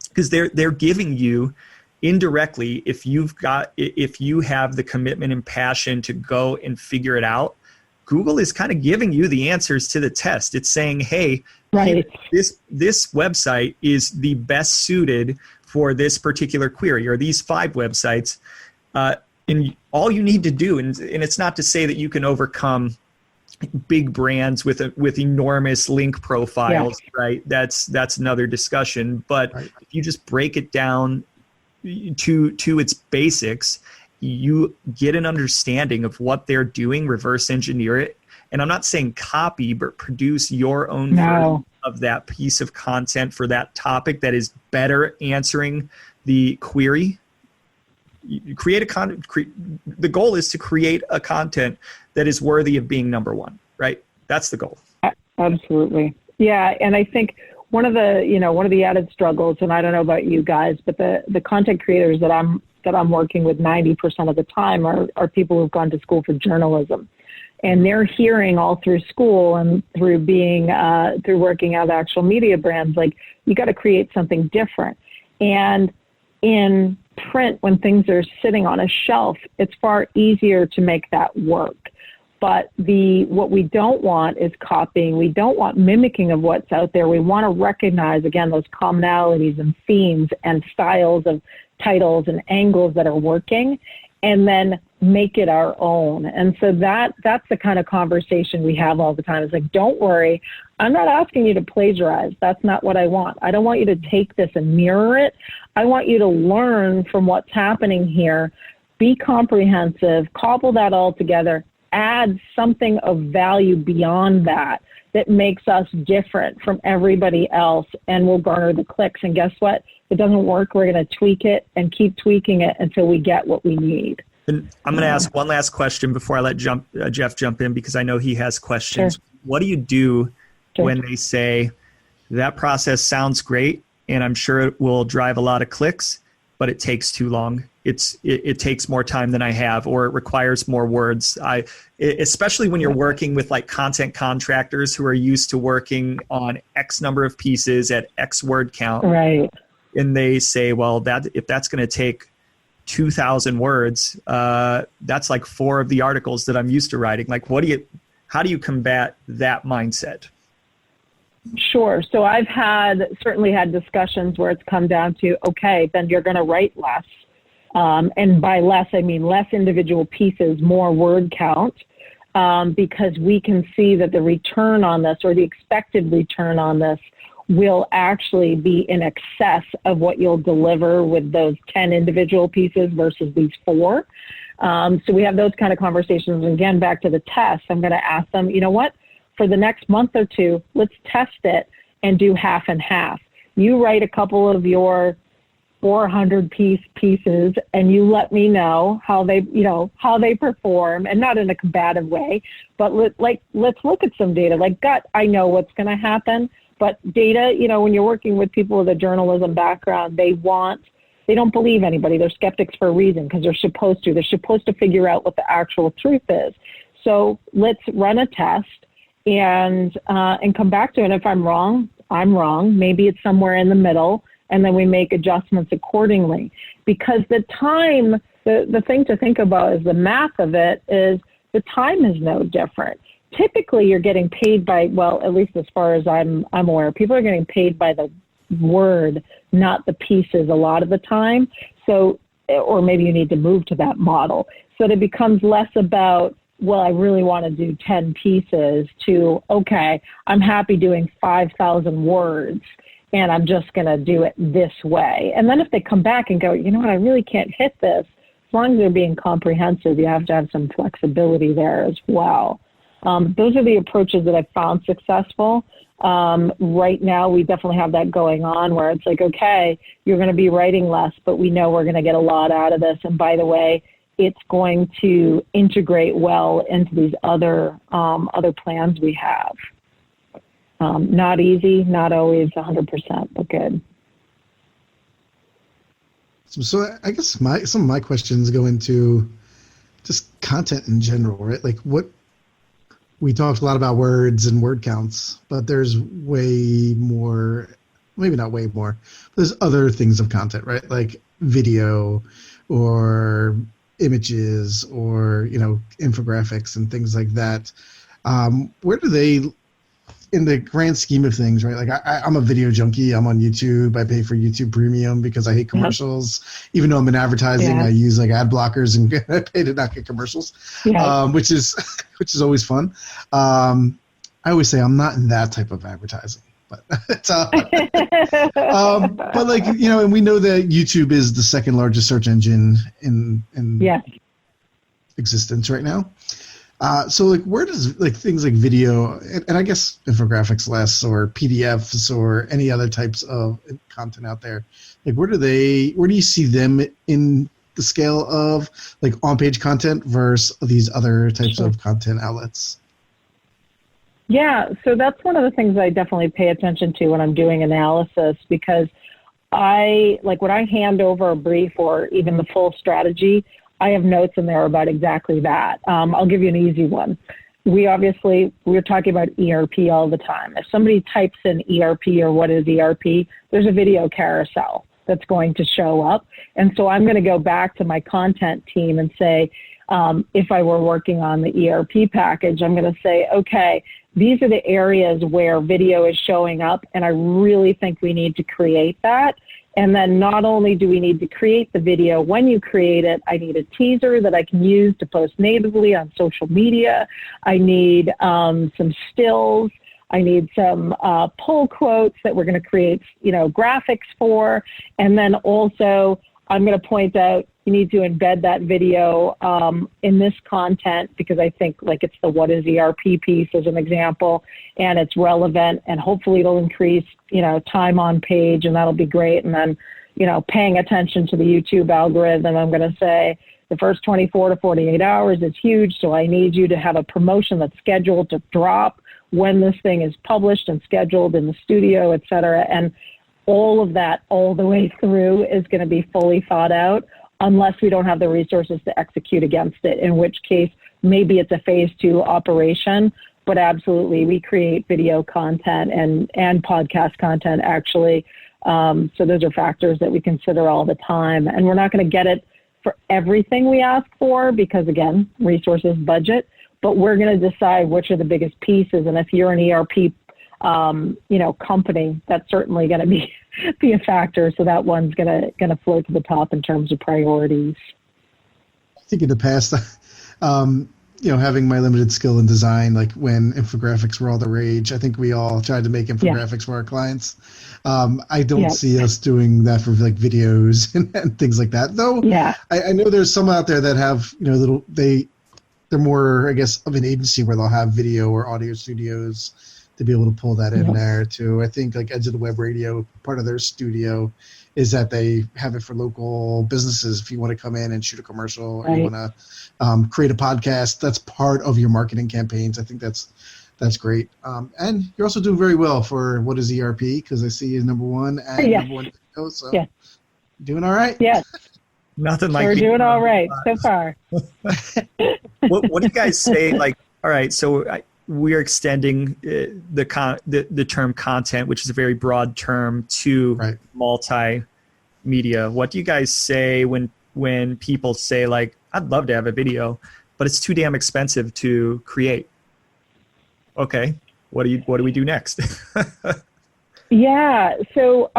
Because they're giving you indirectly, if you have the commitment and passion to go and figure it out, Google is kind of giving you the answers to the test. It's saying, hey, this website is the best suited for this particular query, or these 5 websites. And all you need to do, and it's not to say that you can overcome big brands with enormous link profiles, right? That's another discussion. But if you just break it down to its basics, you get an understanding of what they're doing, reverse engineer it. And I'm not saying copy, but produce your own version of that piece of content for that topic that is better answering the query. You create the goal is to create a content that is worthy of being number one, right? That's the goal. Absolutely. Yeah. And I think one of the added struggles, and I don't know about you guys, but the content creators that I'm working with 90% of the time are people who've gone to school for journalism. And they're hearing all through school and through through working out actual media brands, like, you got to create something different. And in print, when things are sitting on a shelf, it's far easier to make that work. But what we don't want is copying. We don't want mimicking of what's out there. We want to recognize, again, those commonalities and themes and styles of titles and angles that are working, and then make it our own. And so that's the kind of conversation we have all the time. It's like, don't worry, I'm not asking you to plagiarize. That's not what I want. I don't want you to take this and mirror it. I want you to learn from what's happening here, be comprehensive, cobble that all together, add something of value beyond that makes us different from everybody else, and will garner the clicks. And guess what? If it doesn't work, we're going to tweak it and keep tweaking it until we get what we need. And I'm going to ask one last question before I let Jeff jump in, because I know he has questions. Sure. What do you do when they say, that process sounds great and I'm sure it will drive a lot of clicks, but it takes too long? It takes more time than I have, or it requires more words. Especially when you're working with like content contractors who are used to working on X number of pieces at X word count. Right. And they say, well, if that's going to take 2,000 words, that's like 4 of the articles that I'm used to writing. Like, how do you combat that mindset? Sure. So I've certainly had discussions where it's come down to, okay, then you're going to write less. And by less, I mean less individual pieces, more word count, because we can see that the return on this, or the expected return on this, will actually be in excess of what you'll deliver with those 10 individual pieces versus these 4. So we have those kind of conversations. And again, back to the test, I'm going to ask them, you know what, for the next month or 2, let's test it and do half and half. You write a couple of your 400 pieces and you let me know how they perform, and not in a combative way, but let's look at some data. Like, gut, I know what's going to happen, but data, when you're working with people with a journalism background, they don't believe anybody. They're skeptics for a reason, because they're supposed to figure out what the actual truth is. So let's run a test and come back to it. And if I'm wrong, I'm wrong. Maybe it's somewhere in the middle, and then we make adjustments accordingly. Because the time, the thing to think about is the math of it is the time is no different. Typically, you're getting paid by, well, at least as far as I'm aware, people are getting paid by the word, not the pieces a lot of the time. So, or maybe you need to move to that model. So that it becomes less about, well, I really want to do 10 pieces, to, okay, I'm happy doing 5,000 words, and I'm just going to do it this way. And then if they come back and go, you know what, I really can't hit this, as long as they're being comprehensive, you have to have some flexibility there as well. Those are the approaches that I've found successful. Right now, we definitely have that going on, where it's like, okay, you're going to be writing less, but we know we're going to get a lot out of this. And by the way, it's going to integrate well into these other plans we have. Not easy, not always 100%, but good. So I guess some of my questions go into just content in general, right? Like, we talked a lot about words and word counts, but there's way more maybe not way more. There's other things of content, right? Like video or images or, infographics and things like that. Where do they, in the grand scheme of things, right? Like I'm a video junkie. I'm on YouTube. I pay for YouTube Premium because I hate commercials. Even though I'm in advertising, I use like ad blockers and I pay to not get commercials, which is always fun. I always say I'm not in that type of advertising, but but like, and we know that YouTube is the second largest search engine in existence right now. So like, where does like things like video and I guess infographics less, or PDFs or any other types of content out there, like where do you see them in the scale of like on-page content versus these other types of content outlets? Yeah, so that's one of the things I definitely pay attention to when I'm doing analysis, because when I hand over a brief or even the full strategy, I have notes in there about exactly that. I'll give you an easy one. We're talking about ERP all the time. If somebody types in ERP or what is ERP, there's a video carousel that's going to show up. And so I'm going to go back to my content team and say, if I were working on the ERP package, I'm going to say, okay, these are the areas where video is showing up, and I really think we need to create that. And then not only do we need to create the video, when you create it, I need a teaser that I can use to post natively on social media. I need some stills. I need some pull quotes that we're going to create, graphics for. And then also I'm going to point out you need to embed that video in this content, because I think like it's the what is ERP piece as an example, and it's relevant, and hopefully it'll increase, time on page, and that'll be great. And then, paying attention to the YouTube algorithm, I'm going to say the first 24 to 48 hours is huge. So I need you to have a promotion that's scheduled to drop when this thing is published and scheduled in the studio, et cetera. And all of that all the way through is going to be fully thought out, unless we don't have the resources to execute against it, in which case maybe it's a phase 2 operation. But absolutely, we create video content and podcast content, actually. So those are factors that we consider all the time. And we're not going to get it for everything we ask for because, again, resources, budget. But we're going to decide which are the biggest pieces. And if you're an ERP company, that's certainly going to be a factor. So that one's going to float to the top in terms of priorities. I think in the past, having my limited skill in design, like when infographics were all the rage, I think we all tried to make infographics for our clients. I don't see us doing that for like videos and things like that, though. I know there's some out there that have, they're more, I guess, of an agency where they'll have video or audio studios to be able to pull that in there too. I think like Edge of the Web Radio, part of their studio is that they have it for local businesses. If you want to come in and shoot a commercial, or you want to create a podcast, that's part of your marketing campaigns. I think that's great. And you're also doing very well for what is ERP, because I see you number one and number one. So doing all right. Yes. Nothing like we're doing all right so far. What do you guys say? Like, all right, so we're extending the term content, which is a very broad term, to multimedia. What do you guys say when people say, like, I'd love to have a video, but it's too damn expensive to create? Okay, what do we do next? So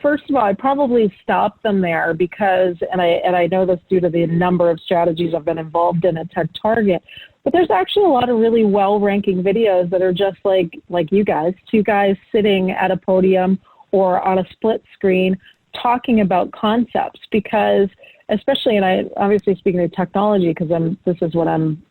first of all, I probably stop them there because, and I know this due to the number of strategies I've been involved in at TechTarget, but there's actually a lot of really well-ranking videos that are just like you guys, two guys sitting at a podium or on a split screen talking about concepts, because especially, and I obviously speaking of technology, because this is what I'm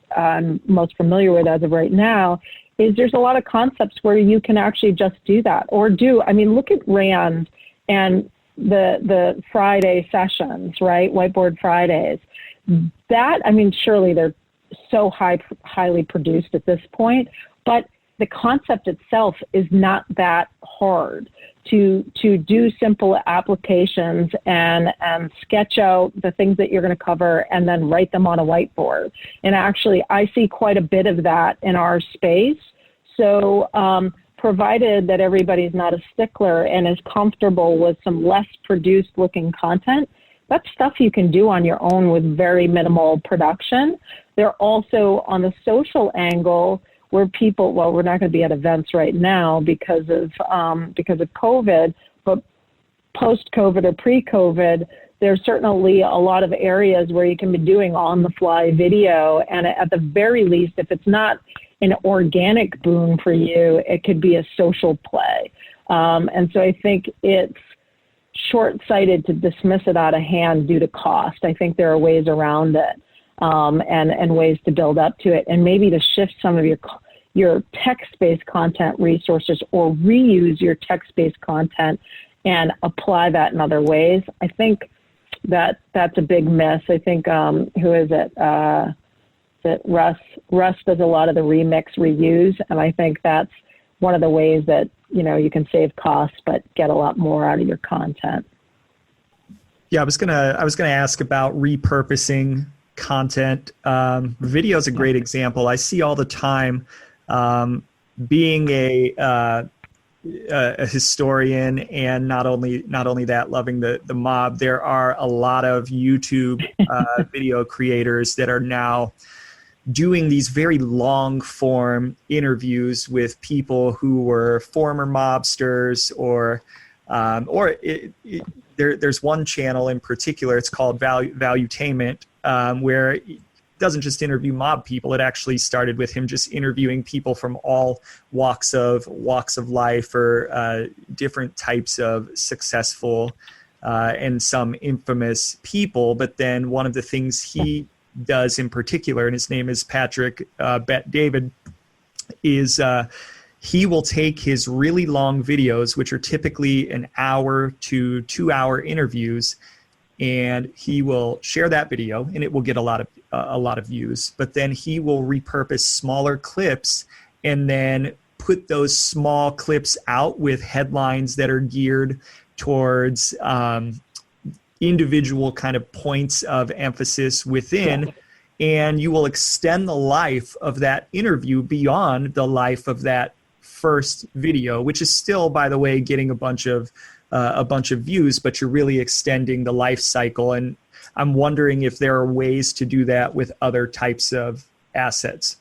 most familiar with as of right now, is there's a lot of concepts where you can actually just do that look at Rand and the Friday sessions, right? Whiteboard Fridays. Surely they're so highly produced at this point, but the concept itself is not that hard to do simple applications and sketch out the things that you're going to cover and then write them on a whiteboard. And actually, I see quite a bit of that in our space. So provided that everybody's not a stickler and is comfortable with some less produced looking content, that's stuff you can do on your own with very minimal production. They're also on the social angle where people, well, we're not going to be at events right now because of COVID, but post-COVID or pre-COVID, there's certainly a lot of areas where you can be doing on-the-fly video. And at the very least, if it's not an organic boom for you, it could be a social play. And so I think it's short-sighted to dismiss it out of hand due to cost. I think there are ways around it, and ways to build up to it, and maybe to shift some of your text-based content resources or reuse your text-based content and apply that in other ways. I think that's a big miss. I think, who is it? That Russ does a lot of the remix reuse, and I think that's one of the ways that, you know, you can save costs but get a lot more out of your content. Yeah, I was gonna ask about repurposing content. Video is a great example. I see all the time. Being a historian, and not only that, loving the mob, there are a lot of YouTube video creators that are now doing these very long form interviews with people who were former mobsters, or there's one channel in particular, it's called Valuetainment, where it doesn't just interview mob people. It actually started with him just interviewing people from all walks of life, or different types of successful and some infamous people. But then one of the things he does in particular, and his name is Patrick Bet-David, is he will take his really long videos, which are typically an hour to 2 hour interviews, and he will share that video, and it will get a lot of views. But then he will repurpose smaller clips and then put those small clips out with headlines that are geared towards individual kind of points of emphasis within, and you will extend the life of that interview beyond the life of that first video, which is still, by the way, getting a bunch of views, but you're really extending the life cycle. And I'm wondering if there are ways to do that with other types of assets.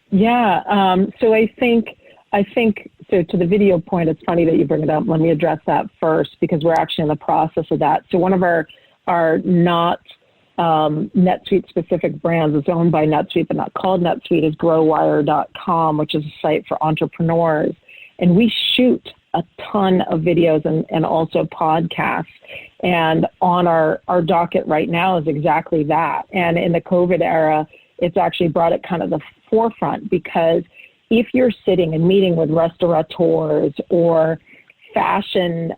Yeah. So I think so to the video point, it's funny that you bring it up. Let me address that first, because we're actually in the process of that. So one of our not NetSuite specific brands is owned by NetSuite, but not called NetSuite, is growwire.com, which is a site for entrepreneurs. And we shoot a ton of videos and also podcasts. And on our docket right now is exactly that. And in the COVID era, it's actually brought it kind of the forefront, because if you're sitting and meeting with restaurateurs or fashion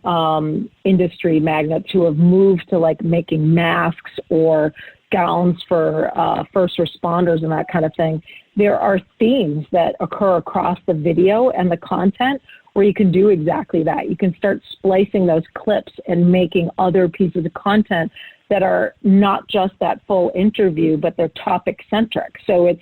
industry magnates who have moved to like making masks or gowns for first responders and that kind of thing, there are themes that occur across the video and the content where you can do exactly that. You can start splicing those clips and making other pieces of content that are not just that full interview, but they're topic centric. So it's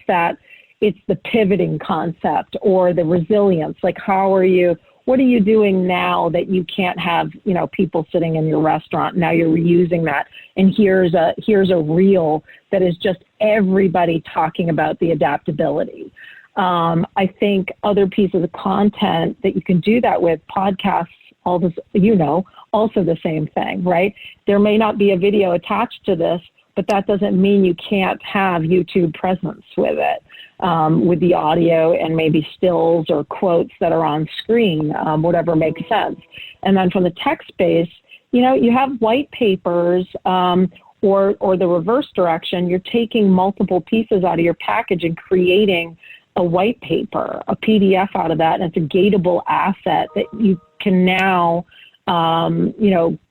the pivoting concept or the resilience. Like, what are you doing now that you can't have, people sitting in your restaurant? Now you're reusing that. And here's a reel that is just everybody talking about the adaptability. I think other pieces of content that you can do that with, podcasts, all this, also the same thing, right? There may not be a video attached to this, but that doesn't mean you can't have YouTube presence with it, with the audio and maybe stills or quotes that are on screen, whatever makes sense. And then from the text base, you have white papers or the reverse direction. You're taking multiple pieces out of your package and creating a white paper, a PDF out of that, and it's a gateable asset that you can now,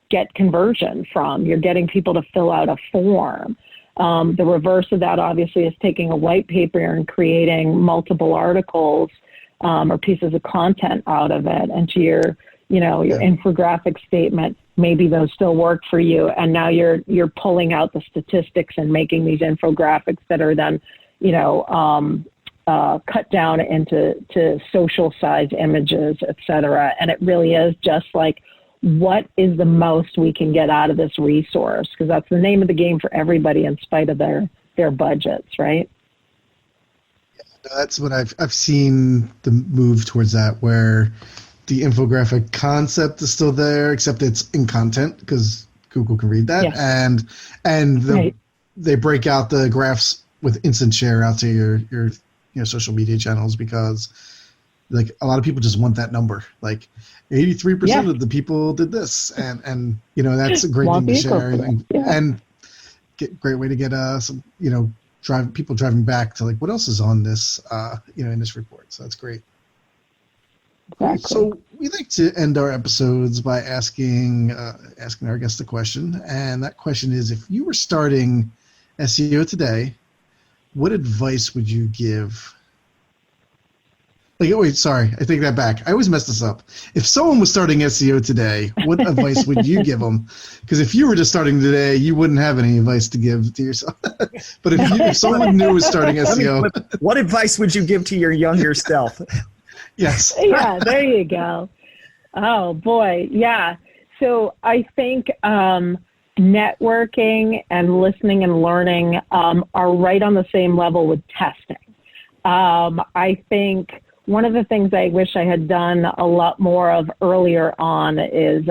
get conversion from. You're getting people to fill out a form. The reverse of that, obviously, is taking a white paper and creating multiple articles or pieces of content out of it. And to your infographic statement, maybe those still work for you. And now you're pulling out the statistics and making these infographics that are then, cut down into social size images, et cetera. And it really is just like, what is the most we can get out of this resource? Because that's the name of the game for everybody in spite of their budgets, right? That's what I've seen the move towards that, where the infographic concept is still there, except it's in content because Google can read that, yeah. and they break out the graphs with instant share out to your social media channels, because like a lot of people just want that number, like 83% of the people did this, and that's a great thing to share, and great way to get some people driving back to like what else is on this in this report. So that's great. Exactly. So we like to end our episodes by asking our guest a question, and that question is: if you were starting SEO today, what advice would you give? Wait, sorry, I take that back. I always mess this up. If someone was starting SEO today, what advice would you give them? Because if you were just starting today, you wouldn't have any advice to give to yourself. But if someone new was starting SEO, what advice would you give to your younger self? Yes. Yeah, there you go. Oh boy, yeah. So I think networking and listening and learning are right on the same level with testing. I think one of the things I wish I had done a lot more of earlier on is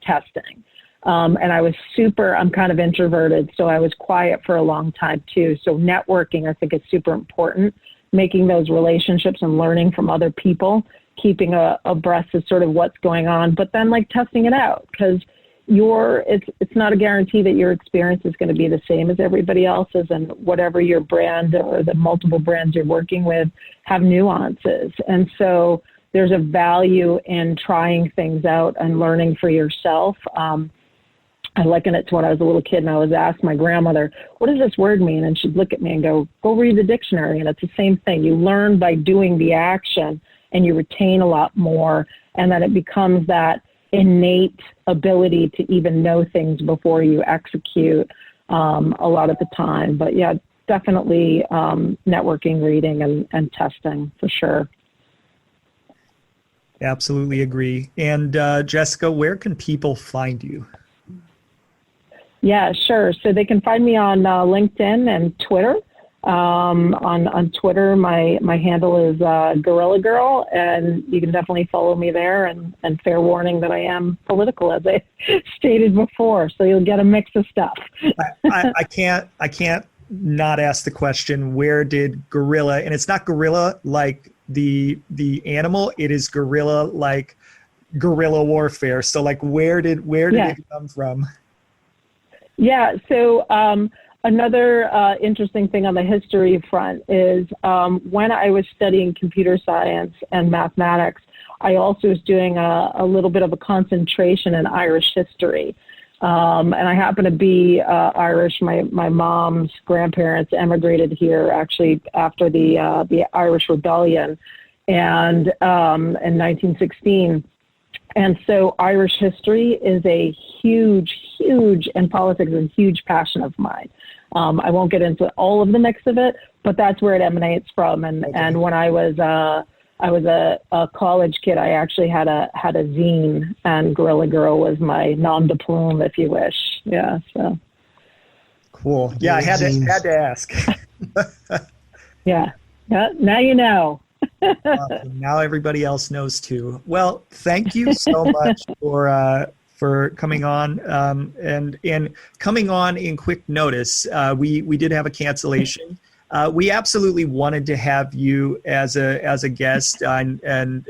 testing. And I'm kind of introverted, so I was quiet for a long time too. So networking, I think, is super important. Making those relationships and learning from other people, keeping abreast of sort of what's going on, but then like testing it out, because it's not a guarantee that your experience is going to be the same as everybody else's, and whatever your brand or the multiple brands you're working with have nuances. And so there's a value in trying things out and learning for yourself. I liken it to when I was a little kid and I was asked my grandmother, what does this word mean? And she'd look at me and go read the dictionary. And it's the same thing. You learn by doing the action and you retain a lot more. And then it becomes that innate ability to even know things before you execute a lot of the time. But yeah, definitely networking, reading, and testing for sure. Absolutely agree. And Jessica, where can people find you? Yeah, sure. So they can find me on LinkedIn and Twitter. On Twitter, my handle is Gorilla Girl, and you can definitely follow me there. And fair warning that I am political, as I stated before, so you'll get a mix of stuff. I can't not ask the question: where did gorilla? And it's not gorilla like the animal; it is gorilla like guerrilla warfare. So, like, where did it come from? Yeah, so another interesting thing on the history front is when I was studying computer science and mathematics, I also was doing a little bit of a concentration in Irish history. And I happen to be Irish. My mom's grandparents emigrated here actually after the Irish Rebellion and in 1916. And so Irish history is a huge, and politics is a huge passion of mine. I won't get into all of the mix of it, but that's where it emanates from. And when I was a college kid, I actually had a zine, and Gorilla Girl was my nom de plume, if you wish. Yeah. So. Cool. Yeah, I had to ask. Yeah. Now you know. Awesome. Now everybody else knows too. Well, thank you so much for coming on and coming on in quick notice. We did have a cancellation. We absolutely wanted to have you as a guest, and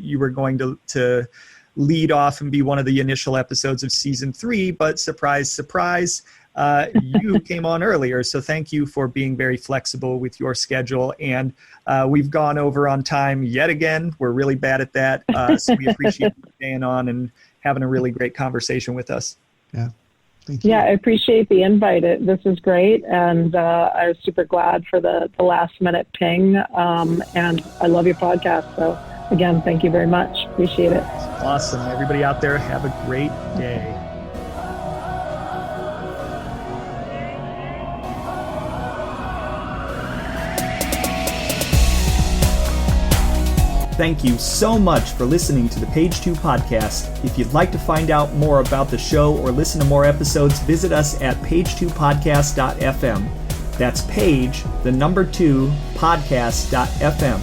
you were going to lead off and be one of the initial episodes of season 3. But surprise, surprise. You came on earlier, so thank you for being very flexible with your schedule. And we've gone over on time yet again. We're really bad at that, so we appreciate you staying on and having a really great conversation with us. Yeah, thank you. Yeah, I appreciate the invite. This is great, and I was super glad for the last minute ping. And I love your podcast. So again, thank you very much. Appreciate it. Awesome. Everybody out there, have a great day. thank you so much for listening to the Page 2 podcast. If you'd like to find out more about the show or listen to more episodes, visit us at page2podcast.fm. That's page, the number 2, podcast.fm.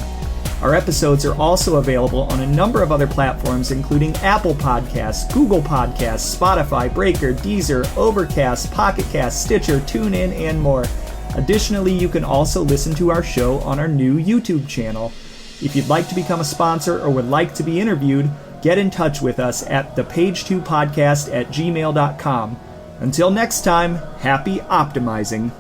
Our episodes are also available on a number of other platforms, including Apple Podcasts, Google Podcasts, Spotify, Breaker, Deezer, Overcast, Pocket Cast, Stitcher, TuneIn, and more. Additionally, you can also listen to our show on our new YouTube channel. If you'd like to become a sponsor or would like to be interviewed, get in touch with us at thepage2podcast@gmail.com. Until next time, happy optimizing.